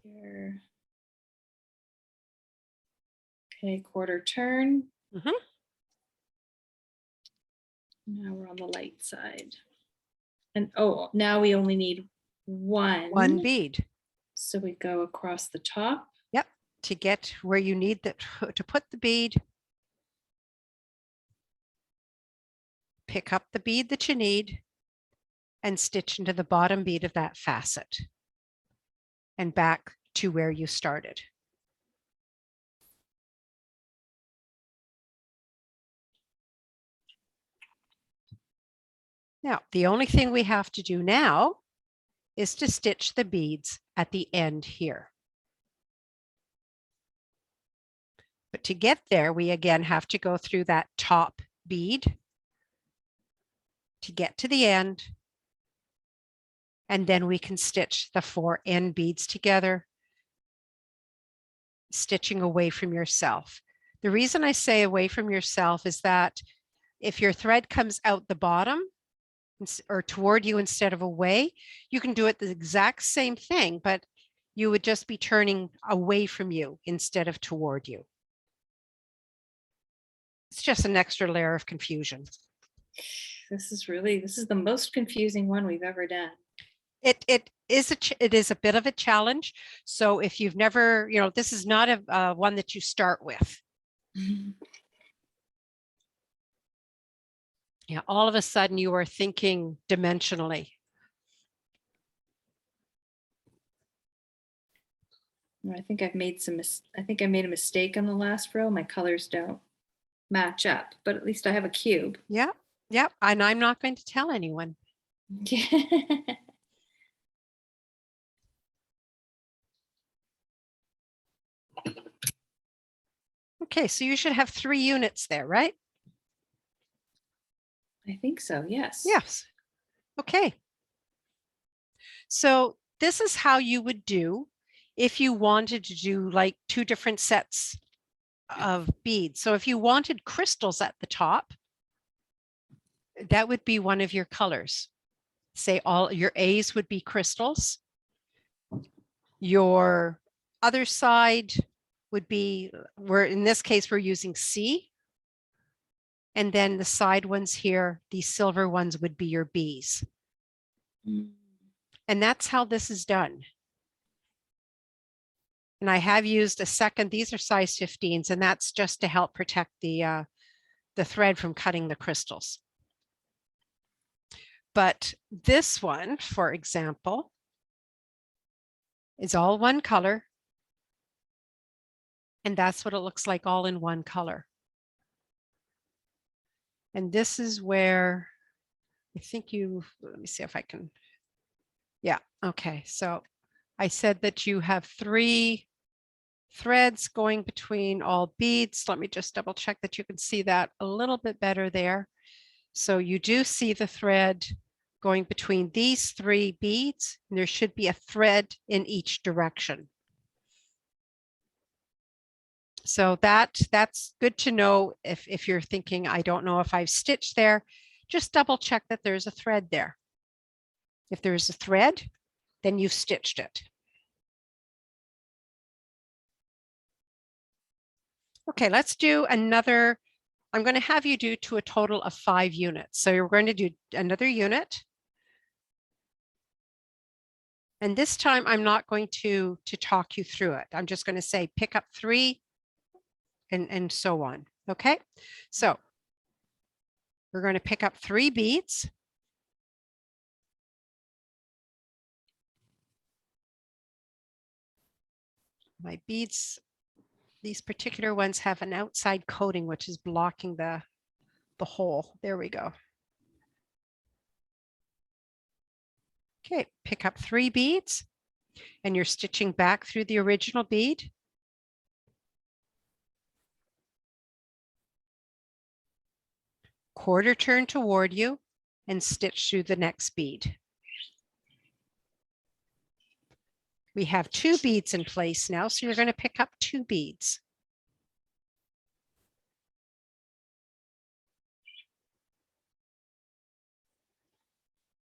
Here. Okay, quarter turn. Mhm. Now we're on the light side. And oh, now we only need One bead. So we go across the top. Yep. To get where you need to put the bead, pick up the bead that you need and stitch into the bottom bead of that facet and back to where you started. Now, the only thing we have to do now is to stitch the beads at the end here. But to get there, we again have to go through that top bead to get to the end. And then we can stitch the 4 end beads together, stitching away from yourself. The reason I say away from yourself is that if your thread comes out the bottom or toward you instead of away, you can do it the exact same thing, but you would just be turning away from you instead of toward you. It's just an extra layer of confusion. This is the most confusing one we've ever done. It is a bit of a challenge. So if you've never, this is not a one that you start with. Yeah, all of a sudden you are thinking dimensionally. I think I made a mistake on the last row. My colors don't match up, but at least I have a cube. Yeah, yeah, and I'm not going to tell anyone. Okay, so you should have 3 units there, right? I think so, yes. Yes. Okay. So this is how you would do if you wanted to do like 2 different sets of beads. So if you wanted crystals at the top, that would be one of your colors. Say all your A's would be crystals. Your other side would be, in this case, we're using C. And then the side ones here, these silver ones would be your B's. And that's how this is done. And I have used a second, these are size 15s, and that's just to help protect the thread from cutting the crystals. But this one, for example, is all one color. And that's what it looks like all in one color. And this is where I think let me see if I can. Yeah, okay. So I said that you have 3 threads going between all beads. Let me just double check that you can see that a little bit better there. So you do see the thread going between these 3 beads, and there should be a thread in each direction. So that's good to know if you're thinking, I don't know if I've stitched there, just double check that there's a thread there. If there's a thread, then you've stitched it. Okay, let's do another. I'm going to have you do to a total of 5 units. So you're going to do another unit. And this time I'm not going to talk you through it. I'm just going to say pick up 3 and so on. Okay, so we're going to pick up 3 beads. My beads, these particular ones have an outside coating which is blocking the hole. There we go. Okay, pick up 3 beads and you're stitching back through the original bead. Quarter turn toward you and stitch through the next bead. We have 2 beads in place now, so you're going to pick up 2 beads.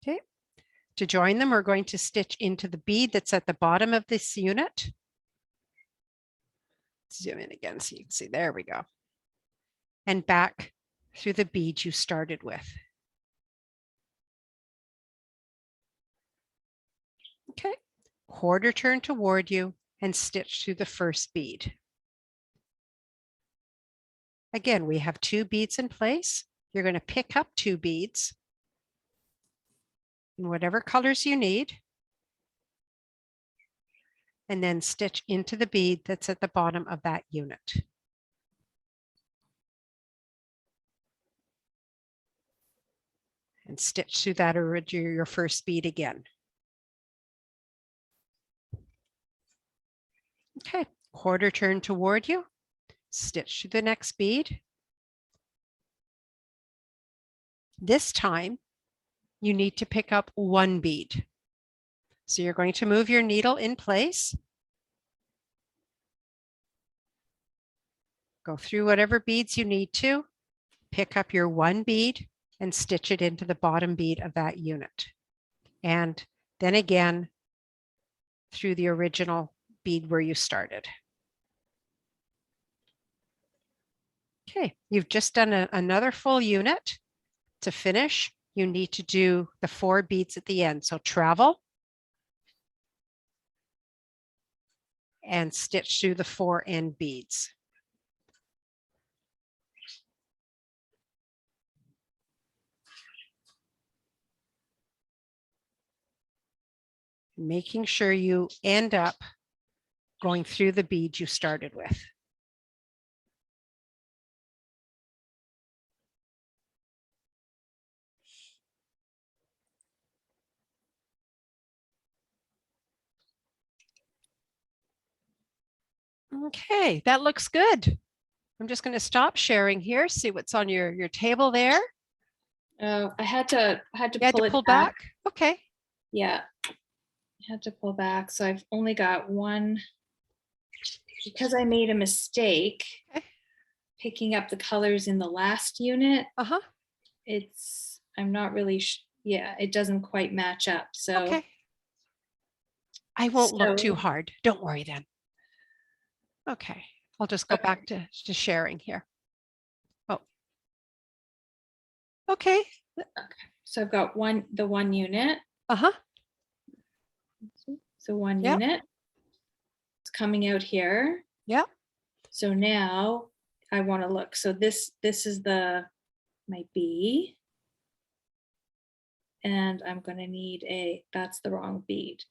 Okay, To join them, we're going to stitch into the bead that's at the bottom of this unit. Zoom in again so you can see, there we go. And back through the bead you started with. Okay, quarter turn toward you and stitch through the first bead. Again, we have 2 beads in place. You're going to pick up 2 beads in whatever colors you need, and then stitch into the bead that's at the bottom of that unit. And stitch through that your first bead again. Okay, quarter turn toward you, stitch through the next bead. This time, you need to pick up 1 bead. So you're going to move your needle in place. Go through whatever beads you need to, pick up your 1 bead and stitch it into the bottom bead of that unit. And then again, through the original bead where you started. Okay, you've just done another full unit. To finish, you need to do the 4 beads at the end. So travel and stitch through the 4 end beads. Making sure you end up going through the beads you started with. Okay, that looks good. I'm just going to stop sharing here, see what's on your table there. I had to You had pull to it pull back. back? Okay. Yeah, I had to pull back. So I've only got 1 because I made a mistake Okay. picking up the colors in the last unit. Uh-huh. I'm not really, yeah, it doesn't quite match up. So, Okay. I won't look too hard. Don't worry then. Okay. I'll just go back to sharing here. Oh. Okay. So I've got the 1 unit. Uh-huh. So 1 Yep. unit. It's coming out here. Yeah. So now I want to look. So this is my B. And I'm going to need that's the wrong bead,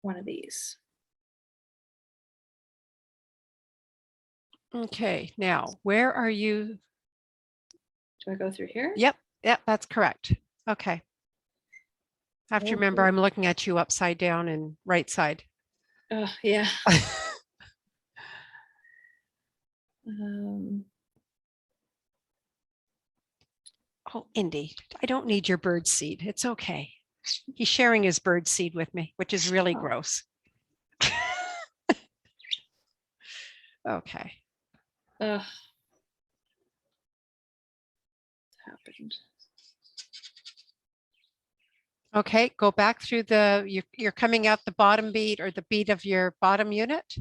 one of these. Okay. Now, where are you? Do I go through here? Yep. Yep. That's correct. Okay. I have to remember I'm looking at you upside down and right side. Oh, yeah. Oh, Indy, I don't need your bird seed. It's okay. He's sharing his bird seed with me, which is really gross. Okay. Ugh. Happened. Okay, go back through you're coming out the bottom bead or the bead of your bottom unit.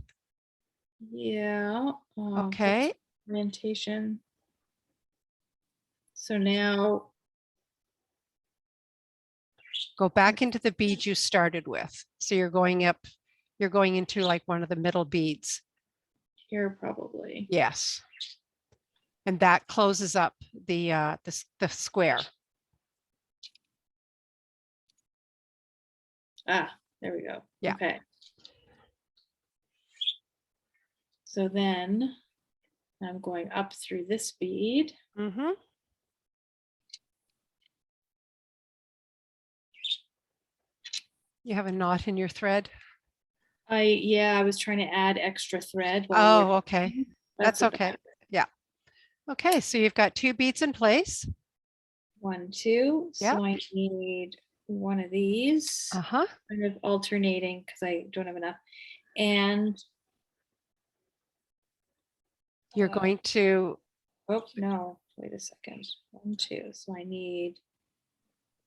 Yeah. Okay. Orientation. So now go back into the bead you started with. So you're going up, you're going into like one of the middle beads. Here probably. Yes. And that closes up the square. Ah, there we go. Yeah. Okay. So then I'm going up through this bead. Mm-hmm. You have a knot in your thread? I was trying to add extra thread. Oh, okay. That's okay. Bad. Yeah. Okay, so you've got 2 beads in place. 1, 2. Yep. So I need one of these. Uh-huh. Kind of alternating because I don't have enough. And you're going to. Oh, no. Wait a second. 1, 2. So I need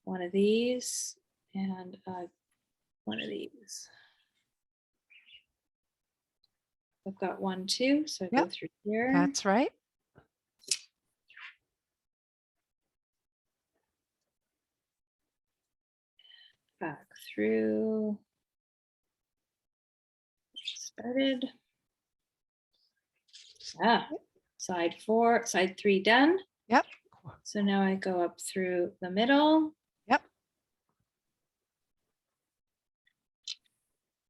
one of these and one of these. I've got one too, so I go Yep, through here. that's right. Back through. Started. Side 4, side 3 done. Yep. So now I go up through the middle. Yep.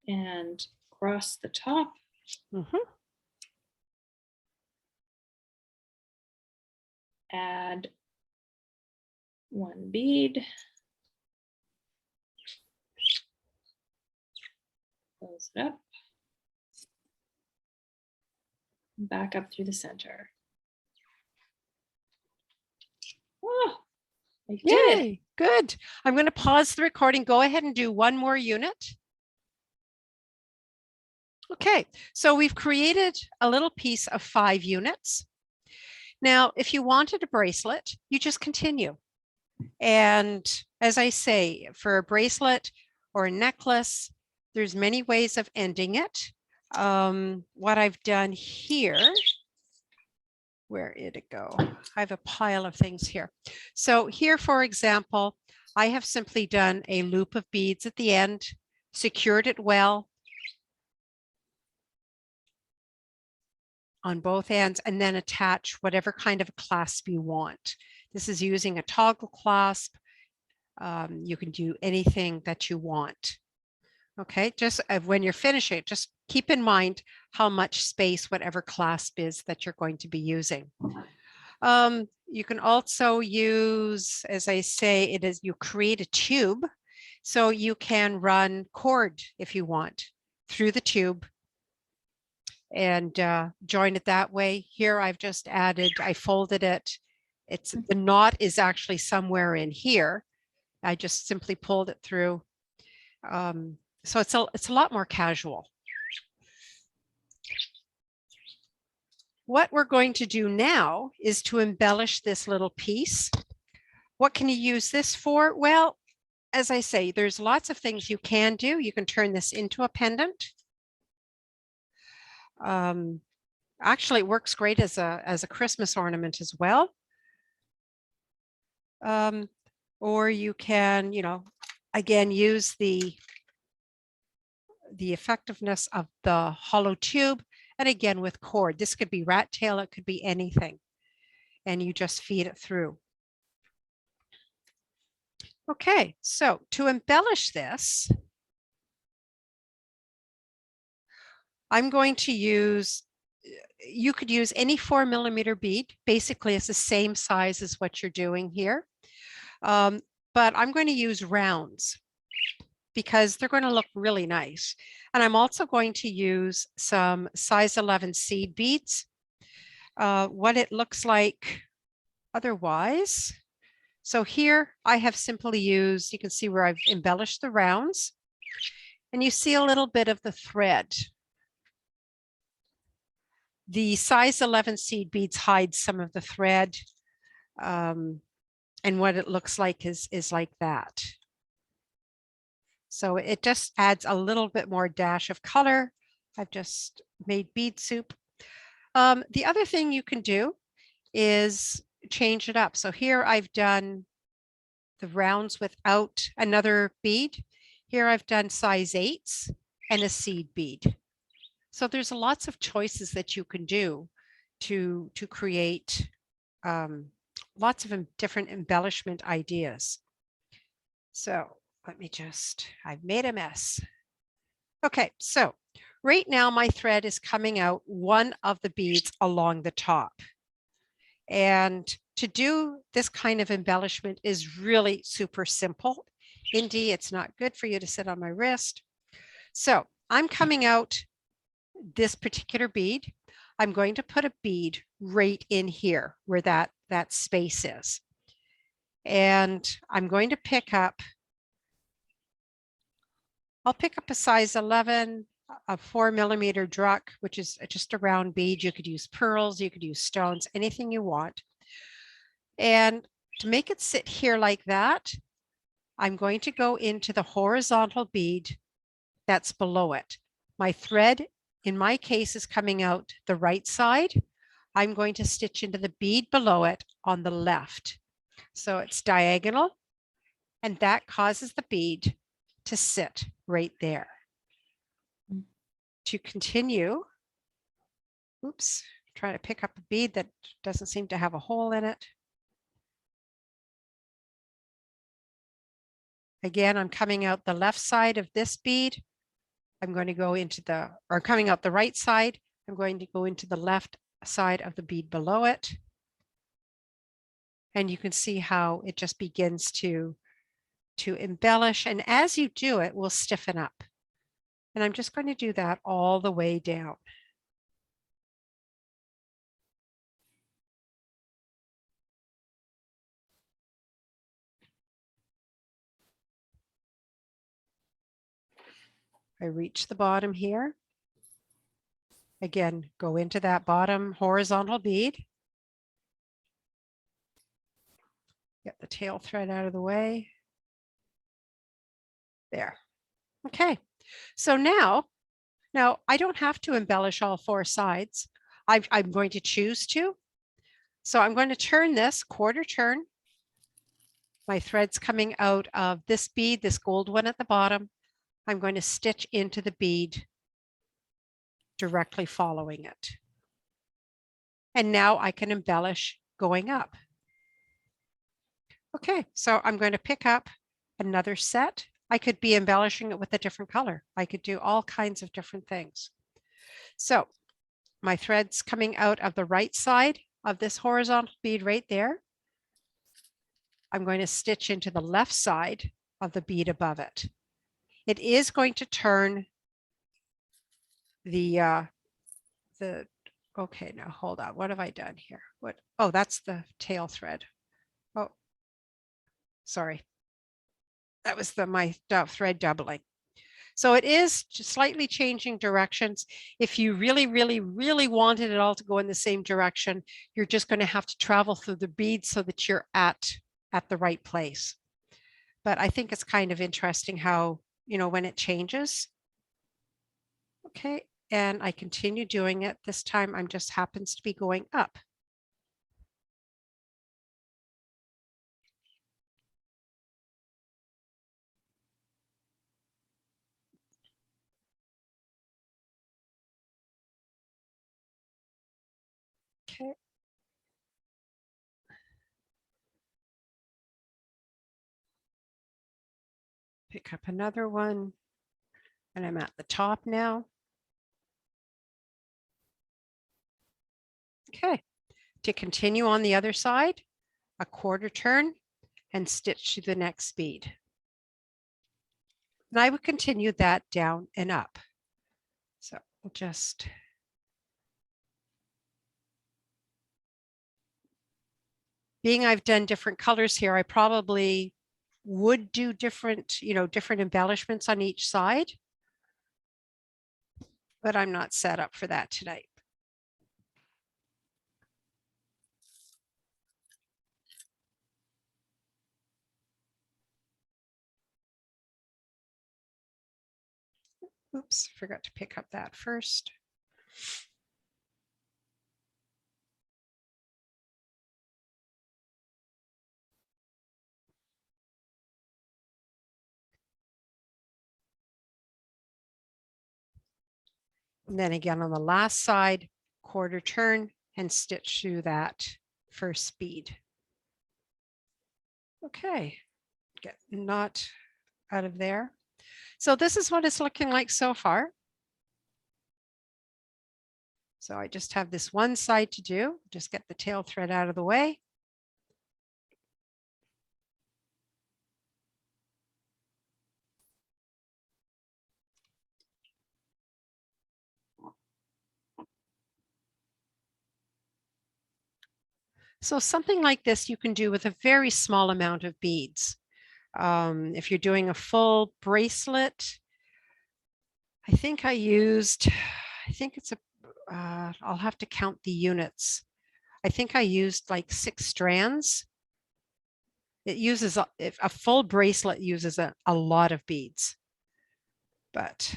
And across the top. Add one bead. Close it up. Back up through the center. Oh, I did. Yay, good. I'm going to pause the recording. Go ahead and do one more unit. Okay, so we've created a little piece of 5 units. Now, if you wanted a bracelet, you just continue. And as I say, for a bracelet or a necklace, there's many ways of ending it. What I've done here, where did it go? I have a pile of things here. So here, for example, I have simply done a loop of beads at the end, secured it well on both ends, and then attach whatever kind of clasp you want. This is using a toggle clasp. You can do anything that you want. Okay, just when you're finishing, just keep in mind how much space whatever clasp is that you're going to be using. You can also use, as I say, you create a tube, so you can run cord if you want through the tube and join it that way. Here I've just added, I folded it. The knot is actually somewhere in here. I just simply pulled it through. So it's a lot more casual. What we're going to do now is to embellish this little piece. What can you use this for? Well, as I say, there's lots of things you can do. You can turn this into a pendant. Actually, it works great as a Christmas ornament as well. Or you can, again, use the effectiveness of the hollow tube, and again with cord. This could be rat tail, it could be anything, and you just feed it through. Okay, so to embellish this, I'm going to use, you could use any 4mm bead. Basically, it's the same size as what you're doing here, but I'm going to use rounds because they're going to look really nice. And I'm also going to use some size 11 seed beads. What it looks like otherwise. So here I have simply used, you can see where I've embellished the rounds, and you see a little bit of the thread. The size 11 seed beads hide some of the thread, and what it looks like is like that. So it just adds a little bit more dash of color. I've just made bead soup. The other thing you can do is change it up. So here I've done the rounds without another bead. Here I've done size 8s and a seed bead. So there's lots of choices that you can do to create lots of different embellishment ideas. So let me I've made a mess. Okay, so right now my thread is coming out one of the beads along the top. And to do this kind of embellishment is really super simple. Indy, it's not good for you to sit on my wrist. So I'm coming out this particular bead. I'm going to put a bead right in here where that space is. And I'm going to pick up, I'll pick up a size 11, a 4mm druck, which is just a round bead. You could use pearls, you could use stones, anything you want. And to make it sit here like that, I'm going to go into the horizontal bead that's below it. My thread, in my case, is coming out the right side. I'm going to stitch into the bead below it on the left. So it's diagonal, and that causes the bead to sit right there. To continue, oops, try to pick up a bead that doesn't seem to have a hole in it. Again, I'm coming out the left side of this bead. I'm going to go into the, or coming out the right side. I'm going to go into the left side of the bead below it. And you can see how it just begins to embellish. And as you do it, will stiffen up. And I'm just going to do that all the way down. I reach the bottom here. Again, go into that bottom horizontal bead. Get the tail thread out of the way. There. Okay. So now I don't have to embellish all four sides. I'm going to choose to. So I'm going to turn this quarter turn. My thread's coming out of this bead, this gold one at the bottom. I'm going to stitch into the bead directly following it. And now I can embellish going up. Okay, so I'm going to pick up another set. I could be embellishing it with a different color. I could do all kinds of different things. So my thread's coming out of the right side of this horizontal bead right there. I'm going to stitch into the left side of the bead above it. It is going to turn the okay, now hold on. What have I done here? Oh, that's the tail thread. Oh, sorry. That was my thread doubling. So it is just slightly changing directions. If you really, really, really wanted it all to go in the same direction, you're just going to have to travel through the beads so that you're at the right place. But I think it's kind of interesting how, when it changes. Okay, and I continue doing it. This time I'm just happens to be going up. Okay. Pick up another one, and I'm at the top now. Okay, to continue on the other side, a quarter turn and stitch to the next bead. And I would continue that down and up. So we'll just being I've done different colors here, I probably would do different, different embellishments on each side, but I'm not set up for that tonight. Oops, forgot to pick up that first. And then again on the last side, quarter turn and stitch through that first bead. Okay, get knot out of there. So this is what it's looking like so far. So I just have this one side to do, just get the tail thread out of the way. So something like this you can do with a very small amount of beads. If you're doing a full bracelet, I think it's I'll have to count the units. I think I used like 6 strands. It uses a full bracelet uses a lot of beads. But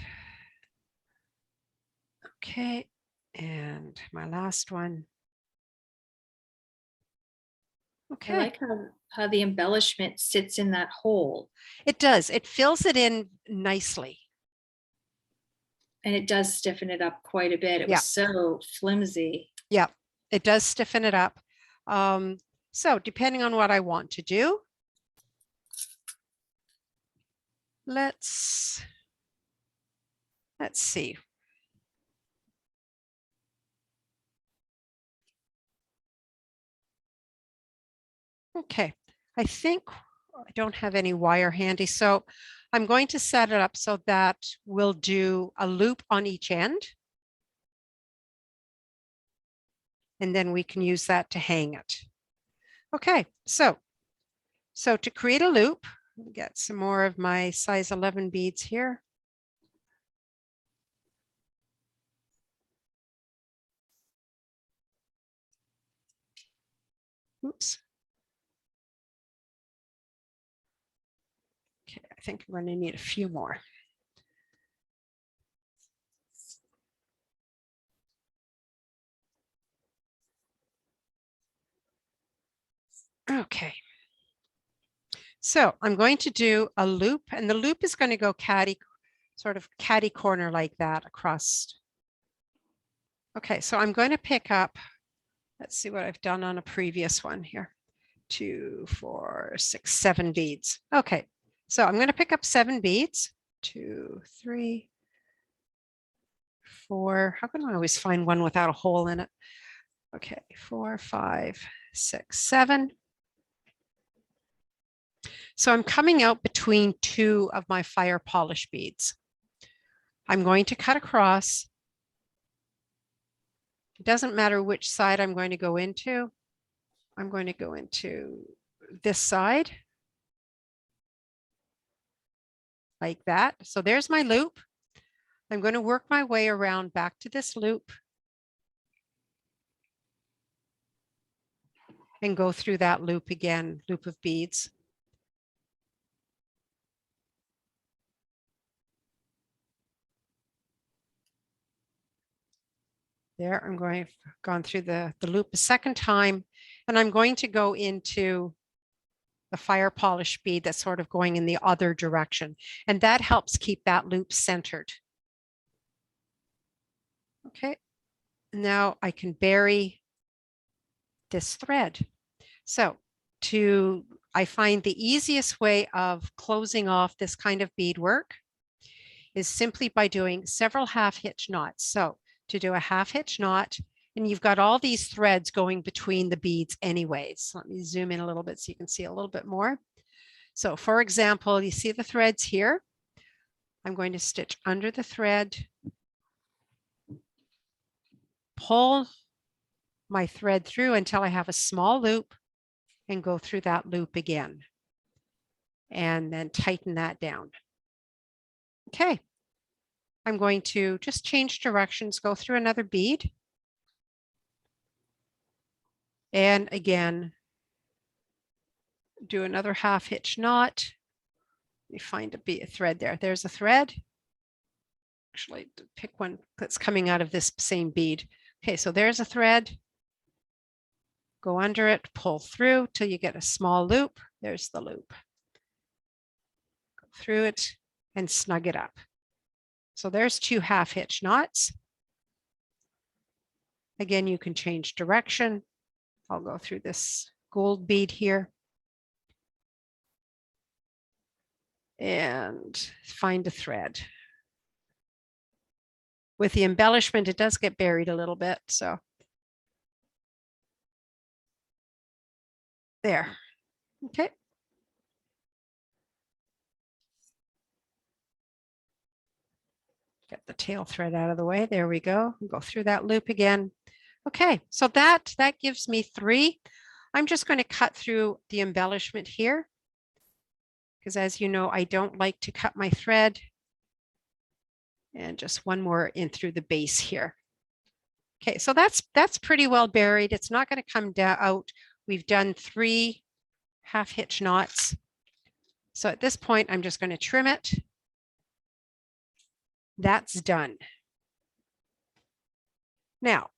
okay, and my last one. Okay. I like how the embellishment sits in that hole. It does. It fills it in nicely. And it does stiffen it up quite a bit. It Yeah. was so flimsy. Yeah, it does stiffen it up. So depending on what I want to do, let's see. Okay, I think I don't have any wire handy, so I'm going to set it up so that we'll do a loop on each end. And then we can use that to hang it. Okay, so to create a loop, get some more of my size 11 beads here. Oops. Okay, I think I'm going to need a few more. Okay. So I'm going to do a loop, and the loop is going to go sort of catty corner like that across. Okay, so I'm going to pick up, let's see what I've done on a previous one here. 2, 4, 6, 7 beads. Okay, so I'm going to pick up 7 beads. 2, 3, 4. How can I always find one without a hole in it? Okay, 4, 5, 6, 7. So I'm coming out between 2 of my fire polish beads. I'm going to cut across. It doesn't matter which side I'm going to go into. I'm going to go into this side like that. So there's my loop. I'm going to work my way around back to this loop and go through that loop again, loop of beads. There, gone through the loop a second time, and I'm going to go into the fire polish bead that's sort of going in the other direction. And that helps keep that loop centered. Okay, now I can bury this thread. So I find the easiest way of closing off this kind of beadwork is simply by doing several half hitch knots. So to do a half hitch knot, and you've got all these threads going between the beads anyways. Let me zoom in a little bit so you can see a little bit more. So for example, you see the threads here. I'm going to stitch under the thread, pull my thread through until I have a small loop and go through that loop again. And then tighten that down. Okay. I'm going to just change directions, go through another bead. And again, do another half hitch knot. Let me find a thread there. There's a thread. Actually, pick one that's coming out of this same bead. Okay, so there's a thread. Go under it, pull through till you get a small loop. There's the loop. Go through it and snug it up. So there's 2 half hitch knots. Again, you can change direction. I'll go through this gold bead here and find a thread. With the embellishment, it does get buried a little bit, so there. Okay. Get the tail thread out of the way. There we go. Go through that loop again. Okay, so that gives me 3. I'm just going to cut through the embellishment here because, as you know, I don't like to cut my thread. And just one more in through the base here. Okay, so that's pretty well buried. It's not going to come out. We've done 3 half hitch knots. So at this point, I'm just going to trim it. That's done. Now,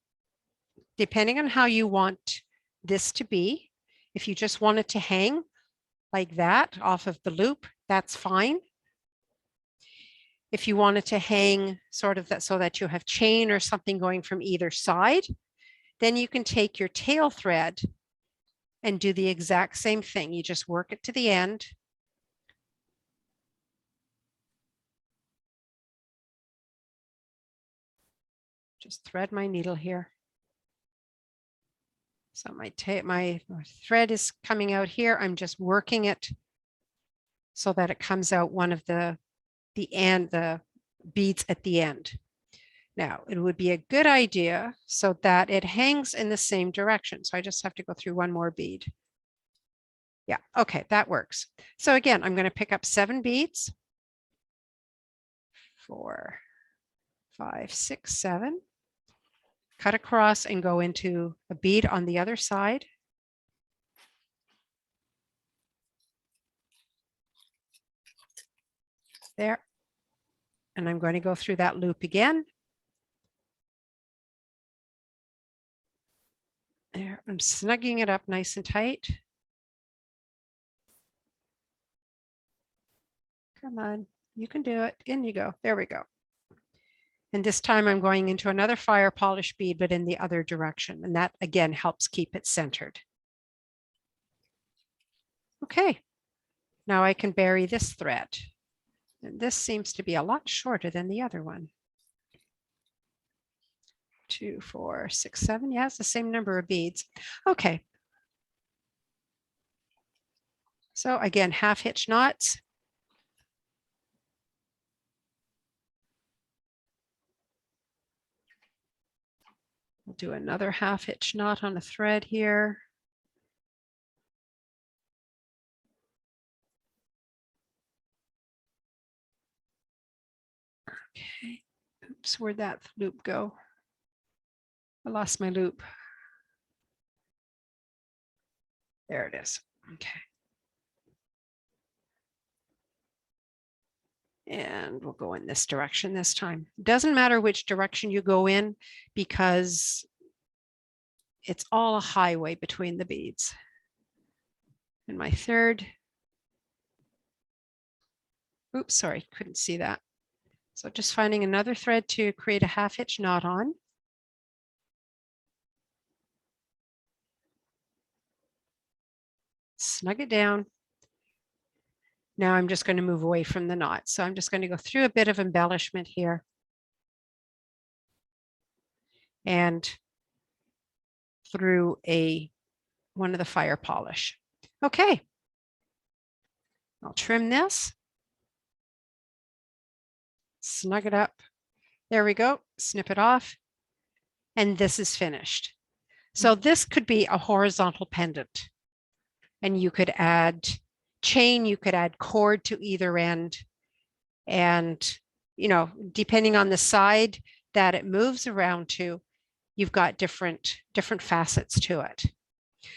depending on how you want this to be, if you just want it to hang like that off of the loop, that's fine. If you want it to hang sort of that so that you have chain or something going from either side, then you can take your tail thread and do the exact same thing. You just work it to the end. Just thread my needle here. So my thread is coming out here. I'm just working it so that it comes out one of the beads at the end. Now, it would be a good idea so that it hangs in the same direction. So I just have to go through one more bead. Yeah, okay, that works. So again, I'm going to pick up 7 beads. 4, 5, 6, 7. Cut across and go into a bead on the other side. There. And I'm going to go through that loop again. There, I'm snugging it up nice and tight. Come on, you can do it. In you go. There we go. And this time I'm going into another fire polish bead, but in the other direction. And that again helps keep it centered. Okay, now I can bury this thread. And this seems to be a lot shorter than the other one. 2, 4, 6, 7. Yeah, it's the same number of beads. Okay. So again, half hitch knots. We'll do another half hitch knot on a thread here. Okay. Oops, where'd that loop go? I lost my loop. There it is. Okay. And we'll go in this direction this time. Doesn't matter which direction you go in because it's all a highway between the beads. And my third, oops, sorry, couldn't see that. So just finding another thread to create a half hitch knot on. Snug it down. Now I'm just going to move away from the knot. So I'm just going to go through a bit of embellishment here. And through one of the fire polish. Okay. I'll trim this. Snug it up. There we go. Snip it off. And this is finished. So this could be a horizontal pendant. And you could add chain, you could add cord to either end. And, you know, depending on the side that it moves around to, you've got different facets to it.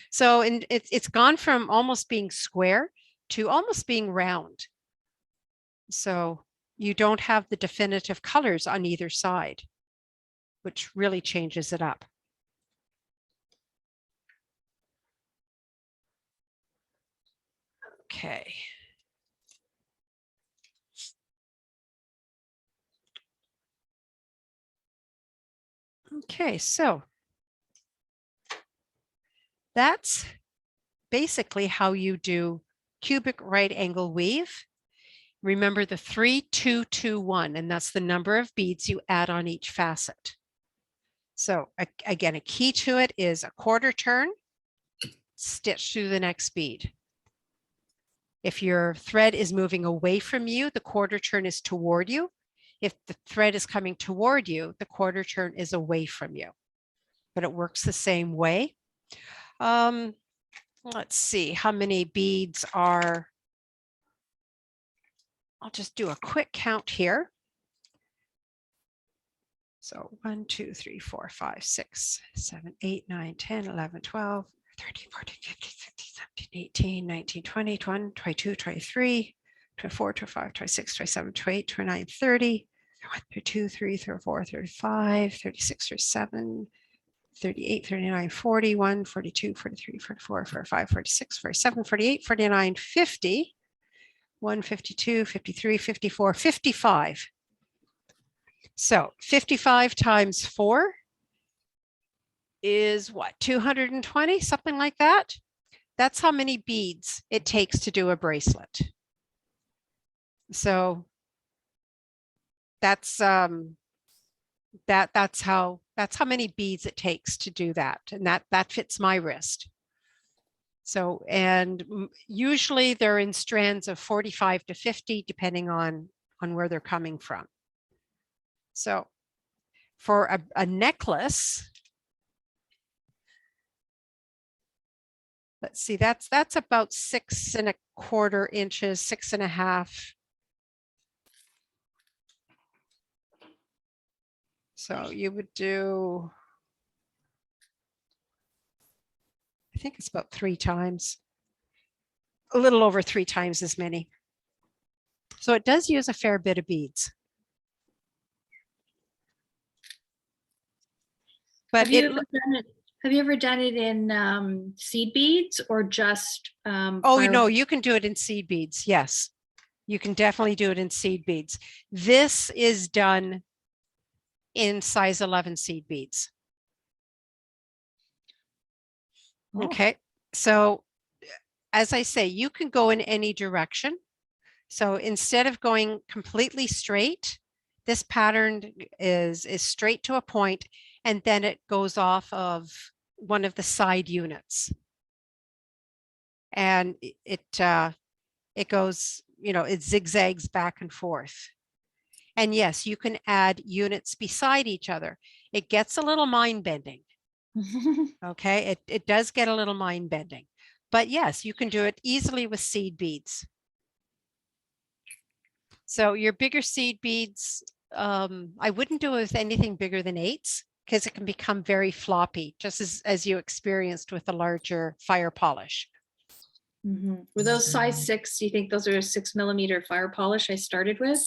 So it's gone from almost being square to almost being round. So you don't have the definitive colors on either side, which really changes it up. Okay. Okay, so that's basically how you do cubic right angle weave. Remember the 3, 2, 2, 1, and that's the number of beads you add on each facet. So again, a key to it is a quarter turn, stitch through the next bead. If your thread is moving away from you, the quarter turn is toward you. If the thread is coming toward you, the quarter turn is away from you, but it works the same way. Let's see how many beads are, I'll just do a quick count here. So 1, 2, 3, 4, 5, 6, 7, 8, 9, 10, 11, 12, 13, 14, 15, 16, 17, 18, 19, 20, 21, 22, 23, 24, 25, 26, 27, 28, 29, 30, 32, 33, 34, 35, 36, 37, 38, 39, 41, 42, 43, 44, 45, 46, 47, 48, 49, 50, 1, 52, 53, 54, 55. So 55 times 4 is what, 220, something like that? That's how many beads it takes to do a bracelet. So that's that's how many beads it takes to do that, and that fits my wrist. So, and usually they're in strands of 45 to 50, depending on where they're coming from. So for a necklace, let's see, that's about 6¼ inches, 6½. So you would do, I think it's about 3 times, a little over 3 times as many. So it does use a fair bit of beads. But Have you ever done it in seed beads or just oh, you can do it in seed beads. Yes, you can definitely do it in seed beads. This is done in size 11 seed beads. Oh. Okay, so as I say, you can go in any direction. So instead of going completely straight, this pattern is straight to a point, and then it goes off of one of the side units. And it goes, it zigzags back and forth. And yes, you can add units beside each other. It gets a little mind bending. Okay, it does get a little mind bending. But yes, you can do it easily with seed beads. So your bigger seed beads, I wouldn't do it with anything bigger than 8s because it can become very floppy, just as you experienced with the larger fire polish. Were those size 6? Do you think those are a 6mm fire polish I started with?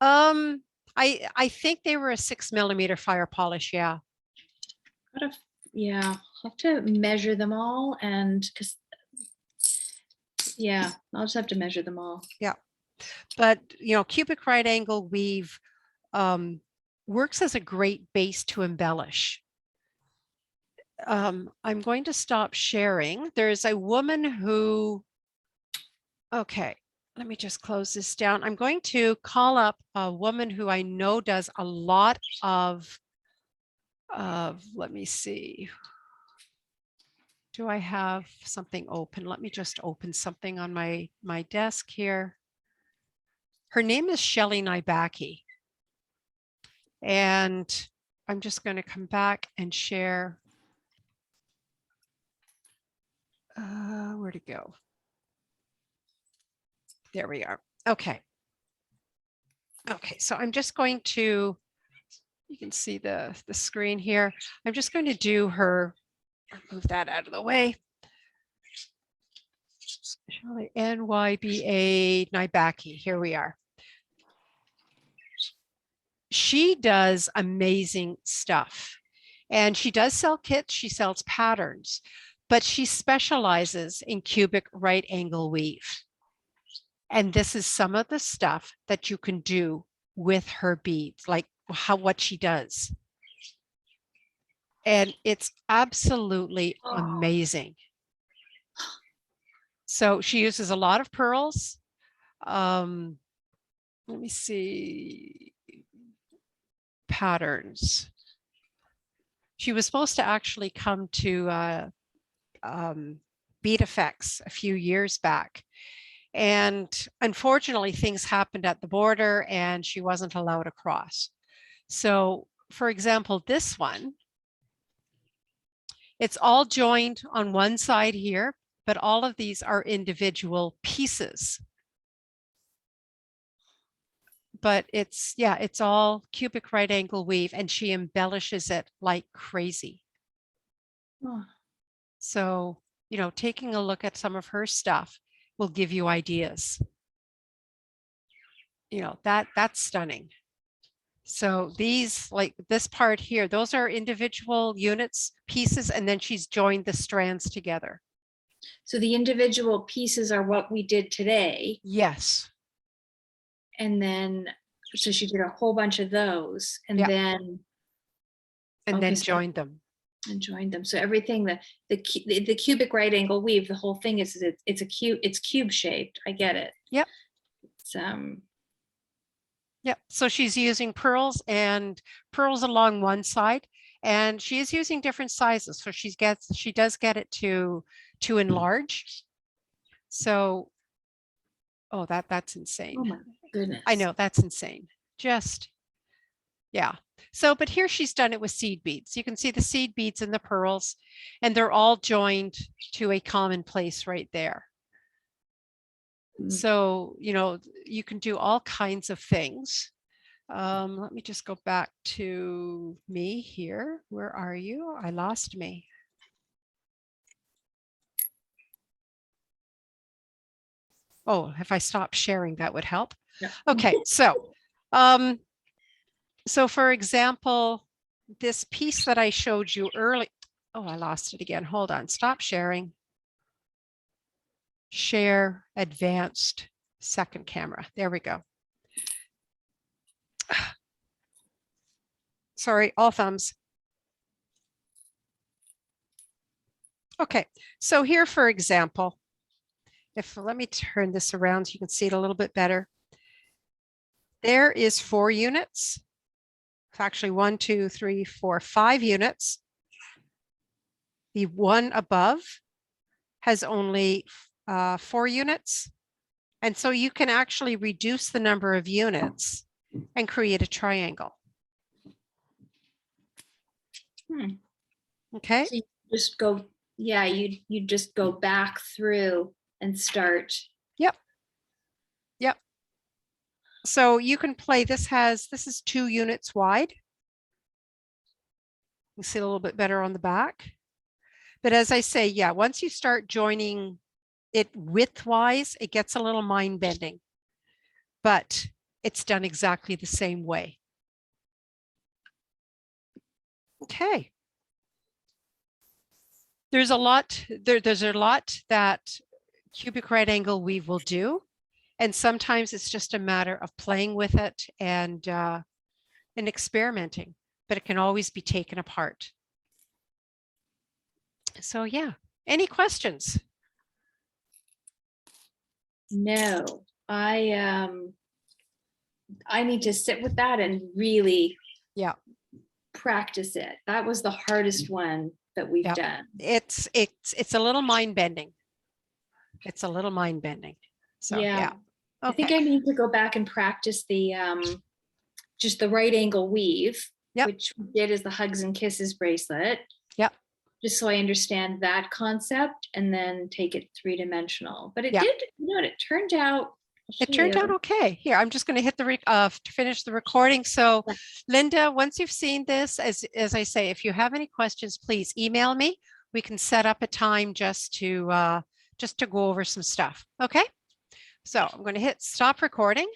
I think they were a 6mm fire polish. Yeah. Yeah, I'll have to measure them all, and because yeah, I'll just have to measure them all. Yeah. But cubic right angle weave works as a great base to embellish. I'm going to stop sharing. There's a woman who, okay, let me just close this down. I'm going to call up a woman who I know does a lot of, let me see. Do I have something open? Let me just open something on my desk here. Her name is Shelley Nybacki. And I'm just going to come back and share. Where'd it go? There we are. Okay. Okay, so I'm just going to, you can see the screen here. I'm just going to do her, move that out of the way. Shelley Nyba Nybacki, here we are. She does amazing stuff. And she does sell kits, she sells patterns, but she specializes in cubic right angle weave. And this is some of the stuff that you can do with her beads, like what she does. And it's absolutely amazing. So she uses a lot of pearls. Let me see. Patterns. She was supposed to actually come to Bead Effects a few years back. And unfortunately, things happened at the border and she wasn't allowed across. So, for example, this one, it's all joined on one side here, but all of these are individual pieces. But it's all cubic right angle weave, and she embellishes it like crazy. Oh. So you know, taking a look at some of her stuff will give you ideas. You know, that's stunning. So these, like this part here, those are individual units, pieces, and then she's joined the strands together. So the individual pieces are what we did today. Yes. And then, so she did a whole bunch of those and Yeah. then. And Okay, then so- joined them. And joined them. So everything, the cubic right angle weave, the whole thing is it's a cube, it's cube shaped. I get it. Yep. It's, Yep. So she's using pearls along one side, and she is using different sizes. So she does get it to enlarge. So, oh, that's insane. oh my goodness. I know, that's insane. Just, yeah. So, but here she's done it with seed beads. You can see the seed beads and the pearls, and they're all joined to a common place right there. So, you know, you can do all kinds of things. Let me just go back to me here. Where are you? I lost me. Oh, if I stop sharing, that would help. Yeah. Okay, so, so for example, this piece that I showed you early. Oh, I lost it again. Hold on, stop sharing. Share advanced second camera. There we go. Sorry, all thumbs. Okay, so here, for example, let me turn this around so you can see it a little bit better. There is 4 units. It's actually 1, 2, 3, 4, 5 units. The one above has only 4 units. And so you can actually reduce the number of units and create a triangle. Okay. So you just go, yeah, you just go back through and start. Yep. Yep. So you can play, this is 2 units wide. You see a little bit better on the back. But as I say, yeah, once you start joining it widthwise, it gets a little mind bending, but it's done exactly the same way. Okay. There's a lot that cubic right angle weave will do. And sometimes it's just a matter of playing with it and experimenting, but it can always be taken apart. So yeah, any questions? No, I need to sit with that and really practice it. That was the hardest one that we've done. It's a little mind bending. It's a little mind bending. So yeah. Okay. I think I need to go back and practice the just the right angle weave, which we did as the Hugs and Kisses bracelet. Yep. Just so I understand that concept and then take it 3-dimensional. But it did, you know, it turned out. It turned out okay. Here, I'm just going to hit the to finish the recording. So, Linda, once you've seen this, as I say, if you have any questions, please email me. We can set up a time just to go over some stuff. Okay. So I'm going to hit stop recording.